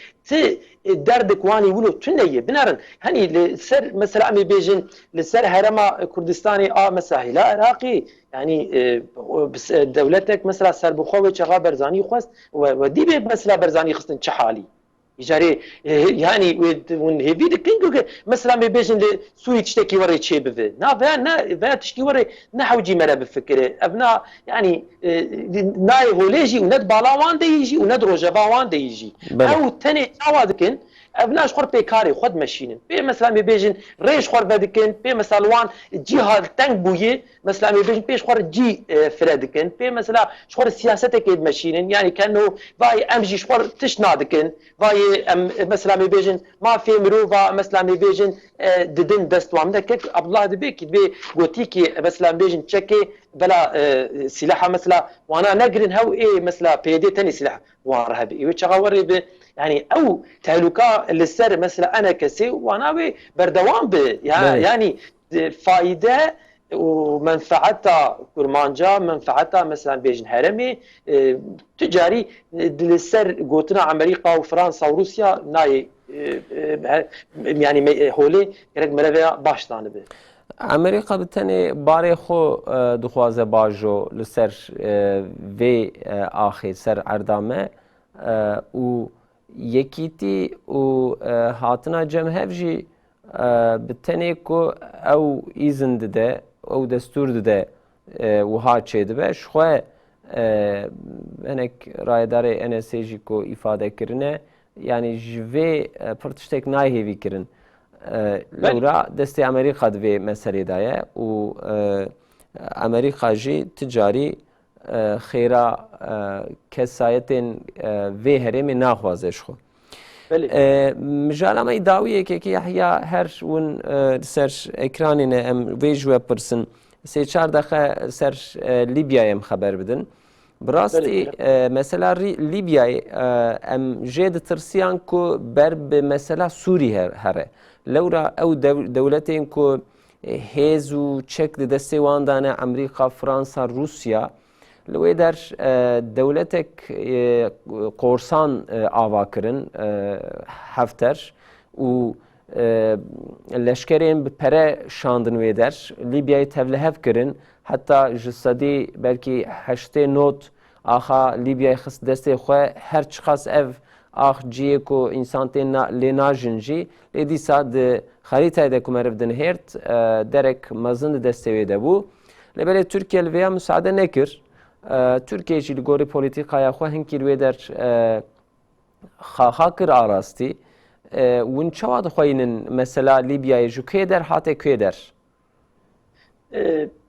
Speaker 2: دردك واني ولو تنيه بنرن هني لسر مثلا امي بيجن لسر هرما كردستاني مثلا لا عراقي يعني دولتك مثلا سربخوي شغا برزاني خواست ودي مثلا برزاني خصن شحالي يجاري يعني ون هيفي دكينجو مثلا ما بيجن سوي تشتكي وري تشي بفي نا تشتكي وري نحوجي مرا بفكره ابنا يعني ناي هوليجي وند بالاوان دي يجي وند روجباوان دي يجي او تاني عوادكن ابناش خور بيكاري خد ماشينن بي مثلا ما بيجن ريش خور بدكن بي مثلا وان جهاد تانك بويه مثلا ما بيجن بيش خور جي فرادكن بي مثلا شخور سياستك يد ماشينن يعني كانه باي امجي شخور تشنادكن باي مثلا ما بيجن ما في مروفا مثلا ما بيجن ددن دستوام دکک عبدالله دبی کی به گوتی کی مثلا بیجن چکی بلا سلاح مثلا وانا نگرن هو مثلا پیدی تاني سلاح واره بي وچغوري به يعني او تهلكا للسر مثلا انا كسي وانا بردوام به يعني فائده ومنفعتها كرمانجا منفعتها مثلا بيجن هرمي تجاري للسر قوتنا امريكا وفرنسا وروسيا ناي يعني هولي gerek merve başlandı be.
Speaker 1: امریکا بتنی باری خو دخوازه باجو لسر وی آخر سر اردامه و یکیتی و هاتنا جمهف جی بتنی کو او ایزن ده او دستور ده و ها چه ده شخواه هنک رایداره NSA کو ifade کرنه yani جوی پرتشتک نایهوی کرن لورا دستی امریکا دوی مسئله دایه و امریکا جی تجاری خیرا کسایتین وی هرمی ناخوازش خو مجال اما داویه که یحیا هر ون سر اکرانینه ام وی جوه پرسن سه چار دقیقه سر لیبیا ام خبر بدن براستی مثلا لیبیای ام جد ترسیان کو بر به مثلا سوریه هره لورا او دولتین کو هیزو چک دسته واندانه امریکا فرانسا روسیا لوی در دولتک قرصان آوا کرن هفتر و لشکرین به پره شاندن وی در لیبیای تولهف کرن حتی جسدی بلکی هشته نوت آخا لیبیای خست دسته خواه هر چخاس اف آخ جیه کو انسان تین لیناجن جی لیدی ساد خریطه ده کمرف دن هرت درک مزند دسته ویده بو لباله ترکیه لویا مساعده نکر ترکیه جی لگوری پولیتیقای خواه هنکی لوی در خاکر آراستی ون چواد خوینن مثلا لیبیای جو که در حاته که در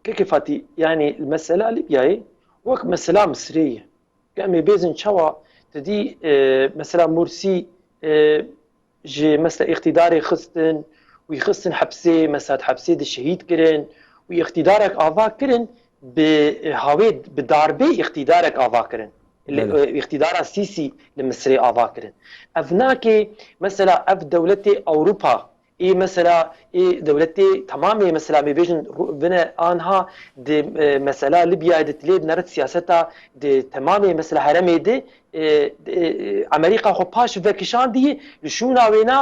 Speaker 2: كيفاتي يعني المسألة الليبياي وك مسألة مصرية كأمي بيزن شوا تدي مثلا مرسي جي مثلا اقتداري خستن ويخستن حبسي مثلا حبسي دي شهيد كرن واقتدارك آفا كرن بهاويد بداربي اقتدارك آفا كرن اقتدار السيسي لمصري آفا كرن أفناكي مثلا أف دولتي أوروبا ای مثلا ای دولتی تمامی مثلا میبیشن بنا آنها دی مثلا لیبیا دتلید نرد سیاستا دی تمامی مثلا هرمی دی امریکا خو پاش وکشان دی لشونا وینا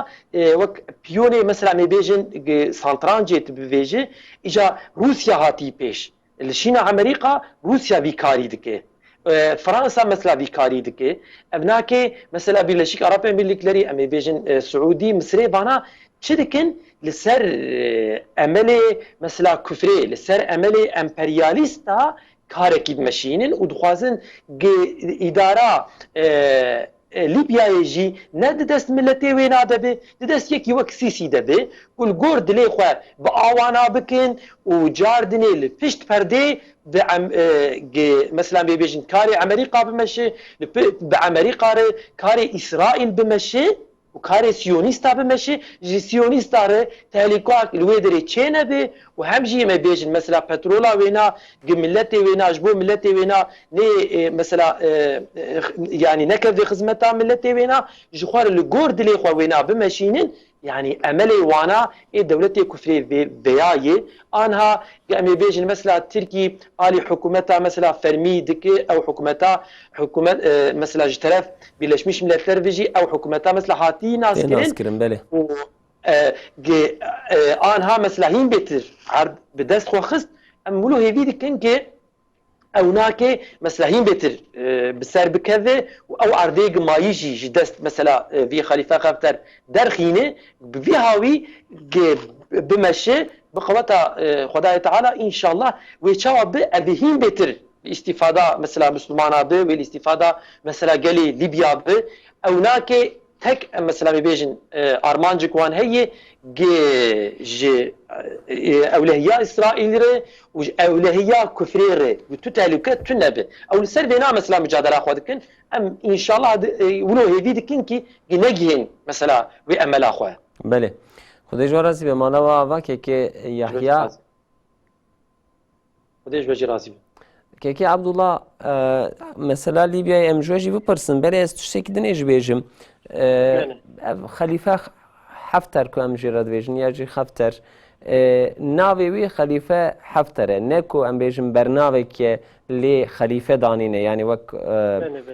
Speaker 2: وک پیونی مثلا میبیشن سانترانجیت بویجه ایجا روسیا هاتی پیش لشینا امریکا روسیا بیکاری دکه فرنسا مثلا بیکاری دکه ابناکه مثلا بیلشیک عربی ملیکلری امی بیجن سعودی مصری بانا چدکن لسر عملی مثلا کفری لسر عملی امپریالیستا کارکی مشینن و دخوازن اداره لیبیای جی نه دست ملتی وینا دبی دست یکی وک سیسی دبی کل گرد لی خو با آوانا بکن و جاردنی لپشت پرده مثلا بیجن کاری امریکا بمشه به امریکا کاری اسرائیل بمشه و کار سیونیستا بمشه جی سیونیستا ره تهلیکاک الویدری چینه به و همجی ما بیجن مثلا پترولا وینا ملت وینا جبو ملت وینا نه مثلا يعني نكف خدمتا ملت وینا جخوار الجورد لي خو وینا بمشينن يعني املي وانا دولتي كفري بياي انها قامي بيجن مثلا تركي الي حكومتها مثلا فرمي دك او حكومتها حكومه مثلا جترف بلشمش ملتر بيجي او حكومتها مثلا هاتي ناس كرين
Speaker 1: بله
Speaker 2: انها مثلا هين بيتر عرض بدست خو خست امولو هيفي دكن كي او ناكي مثلا هين بيتر بسر بكذا او عرديق ما يجي دست مثلا في خليفه خفتر درخينه في هاوي بمشي بقوتا خداي تعالى ان شاء الله ويتشاوب هين بيتر الاستفاده مثلا مسلمان به والاستفاده مثلا قالي ليبيا به او ناكي تك مثلا بيجن ارمانجك وان هي جي اولهيا اسرائيل واولهيا كفري وتتالكت تنبه او سربنا مثلا مجادله اخواتكن ام ان شاء الله ولو هيدي كنكي نجين مثلا وامل اخويا
Speaker 1: بله خودی جوازی به مالا و آوا که یحیی
Speaker 2: خودش بجی رازی
Speaker 1: که عبدالله مثلا لیبیای امجوجی بپرسن برای از تشتی که دنیج بیجم خلیفه حفتر که امجراد بیجن یا جی حفتر ناوی وی خلیفه حفتره نکو ام بیجم برناوی که لی خلیفه دانینه یعنی وک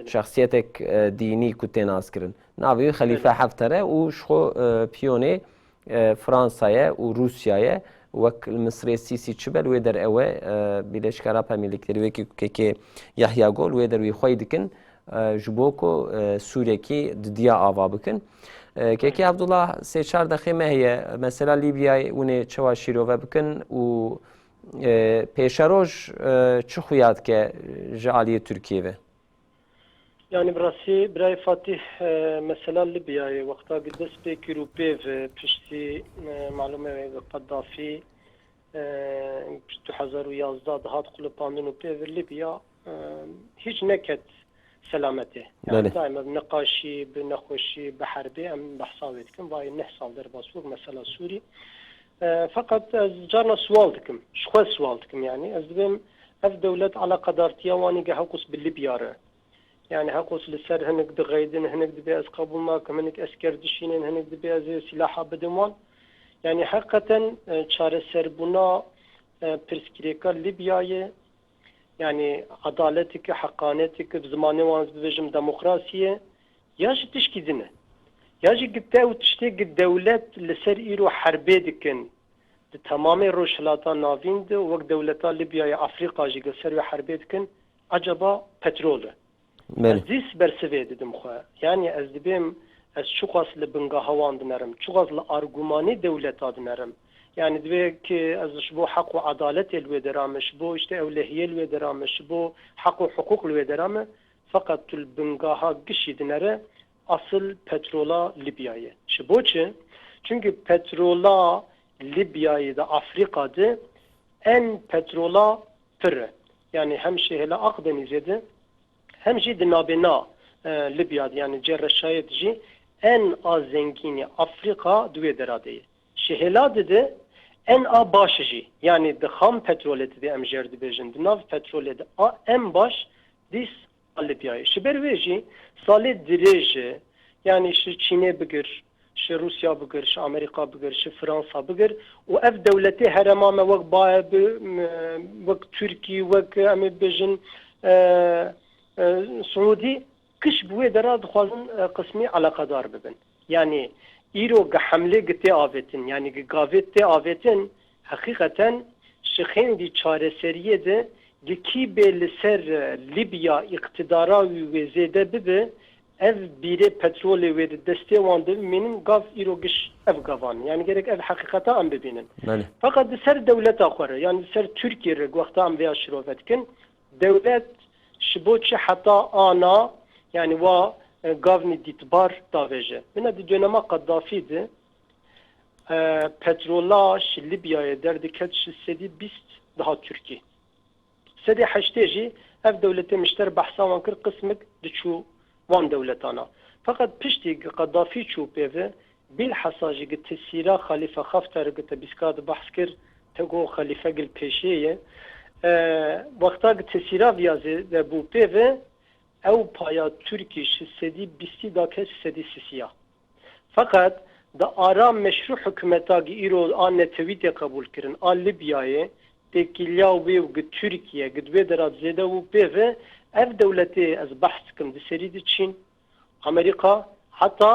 Speaker 1: شخصیتک دینی کتی ناز کرن ناوی وی خلیفه حفتره و شخو پیونه فرانسایه و روسیایه وەک مسرێ سیسی چ بە وێ دەرئەوە بیلێشکارا پامیلێکتەروێکی کێ یحیا گۆل وێ دەروی خۆی دکن ji bo ku Sûrekî didiya ava bikin. Kekê Abdullah sê çar dexê me heye mesela Libyayê hûnê çawa şîrove bikin û pêşeroj çi xuya dike ji aliyê Tirkiyê ve?
Speaker 3: Yani براسي براي فاتح مثلا ليبيا وقتا قدس بكيرو بيف بشتي معلومة قدافي 2011 دهات قلب باندونو بيف ليبيا هيج نكت سلامته يعني دائما بنقاشي بنخوشي بحربي ام بحصاويتكم باي نحصل در باسوق مثلا سوري فقط جارنا سوالتكم شخوة سوالتكم يعني ازبم اف دولة على قدارتيا واني قهوقس بالليبيا يعني هقوس لسر هنك دغيدن هنك دبي از قبول ماكم هنك اسكر دشينين هنك دبي از سلاحة بدمان يعني حقيقة çare serbuna perskireka Libya'yı yani adaletiki, hakkanetiki, zamanı vanz bivejim demokrasiye yaş tişkidine. Yaş gitte u tişte devlet لسر إيرو حربي دكن تمامي روشلاتا نافين دو وقت دولتا ليبيا أفريقيا جي سر حربي دكن acaba petrolü. Ez dis bersevê didim xwe. Yani ez dibêm ez çuqas li binga hewan dinerim, çuqas li argûmanê dewleta dinerim. Yani divê ki ez ji bo heq û adaletê li wê derame, ji bo işte ewlehiyê li wê derame, ji bo heq û hukuk li wê derame. Fakat tu li bingaha gişî dinere asıl petrola Libyayê. Ji bo çi? Çünkü petrola Libyayê de Afrika'da en petrola pir. Yani hem şehirle Akdeniz'de de hem jî di navbêna Libya'da yani Cerreşayê jî en az zengînî Afrika di wê deradê ye. Şehêladê de en a baş jî yani di xam petrolê de em jêr dibêjin di nav petrolê de a en baş dîs a Libyayê. Ji ber wê jî salê dirêj yani ji Çînê bigir, ji Rusya bigir, ji Amerika bigir, ji Fransa bigir û ev dewletê herema me wek baye wek Tirkî wek em ê bêjin Suudi kış bu dera dixwazin qismî alaqadar bibin. Yani îro hamle gitê avetin yani gavet tê avetin hakikaten şixên çareseriyê de kî bê li ser Libya iktidara wê zêde bibe ev bîrê petrolê wê di destê wan de bimînin gav îro giş ev gavan yani gerek ev hakikata em bibînin. Fakat di ser dewleta xwe re yani di ser Tirkiye re wexta em vêya şirove dikin dewlet şiboçi hatta ana yani va gavni ditbar daveje. Bina di dönema Kaddafi de petrola şi Libya'ya derdiket şi sedi bist daha Türkiye. Sedi haşteji ev devlete mişter bahsavan kır kısmık diçu van devletana. Fakat pişti Kaddafi çu peve bilhassa ji tesira Halife Haftar gite biskad bahs kir tego Halife gil peşeye وقتا تسیرا ویازه ده بو پیوه او پایا ترکی شسدی بیستی دا کس سدی سیسیا فقط دا آرام مشروع حکومتا گی ایرو آن نتویت قبول کرن آن لیبیایه تکیلیا و بیو گی ترکیه گدوی درات زیده و پیوه اف دولتی از بحث کم دی سری دی چین امریکا حتی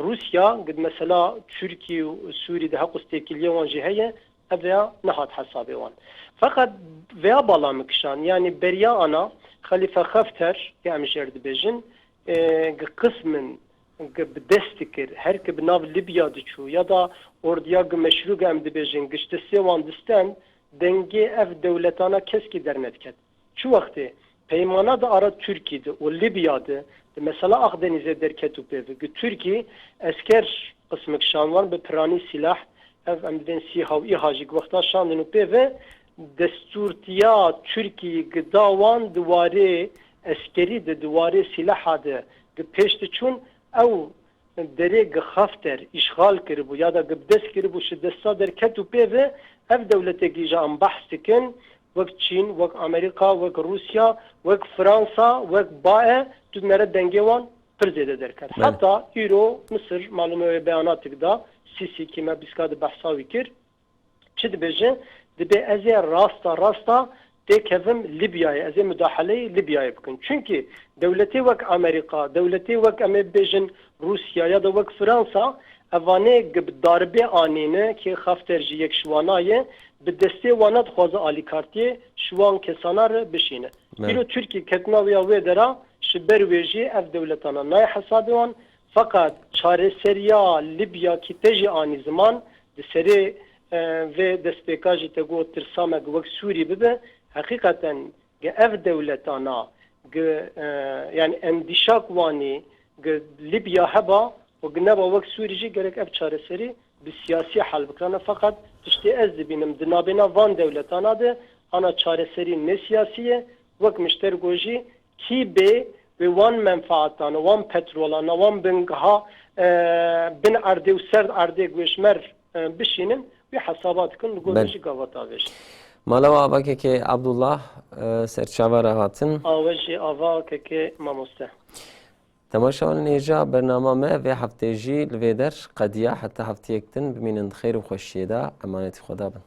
Speaker 3: روسیا گد مثلا ترکی و سوری ده حقوس تکیلیا وان جهیه اویا نهات حسابه وان fakat veya bağlamıkşan yani beriya ana Halife Haftar ki amjer dibêjin kısmın destekir her ki nav Libya diçu ya da orduya meşru em dibêjin gişte sevan distan denge ev devletana keski dernetket. Şu vakti peymana da ara Türkiye'de o Libya'da mesela Akdeniz'e derketu peve Türkiye esker kısmıkşan var be prani silah ev emden sihav ihajik vakta şandını peve دستورتیا Türkiye gıdavan duvarı askeri de duvarı silah de peşte çun ev derê xafter işgal kiribû ya da dest kiribû ji desta derket û pêve ev dewletekî ji an behs dikin wek Çîn, wek Amerîka, wek Rusya, wek Fransa, wek BAE tunere dengê wan pir zêde derket. Heta îro Misir malum wê beyanatê da Sîsî ki me bîska di behsa wî kir çi dibêje dibe ez ê rasta têkevim Libyayê ez ê müdahaleyê Libyayê bikin. Çünkü devletê wek Amerîka, devletê wek em ê bêjin Rusya ya da wek Fransa evanê bi darbê anîne ki Xafter ji yek şiwanayê bi destê wana dixwaze alîkartiyê şiwan kesana re bişîne. Îro Tirkiye ketinawiya wê dera ji ber wê jî ev dewletana nayê hesabê wan fakat çareseriya Libya ki te jî anî ziman di serê ve destpêka jî te got tirsamek wek Sûrî bibe hakikaten ge ev dewletana ge yani endîşak wanî ge Libya heba û ge neba wek Sûrî jî gerek ev çareserî bi siyasî hel bikirane fakat tiştê ez dibînim di navbêna van dewletana de ana çareserî ne siyasî ye wek mişter gojî kî bê ve wan menfaatana, wan petrolana, wan bingeha bin erdê û ser erdê gweşmer bişînin ve hesabat dikin li gorî jî gavata veşin.
Speaker 1: Malava avakeke Abdullah serçavara hatin.
Speaker 3: Awe jî ava keke mamoste.
Speaker 1: Temaşawan nêja bernama me ve heftê jî li vê der qediya heta hefteyek din bimînin xêr û xweşiyê da emanetî Xweda bin.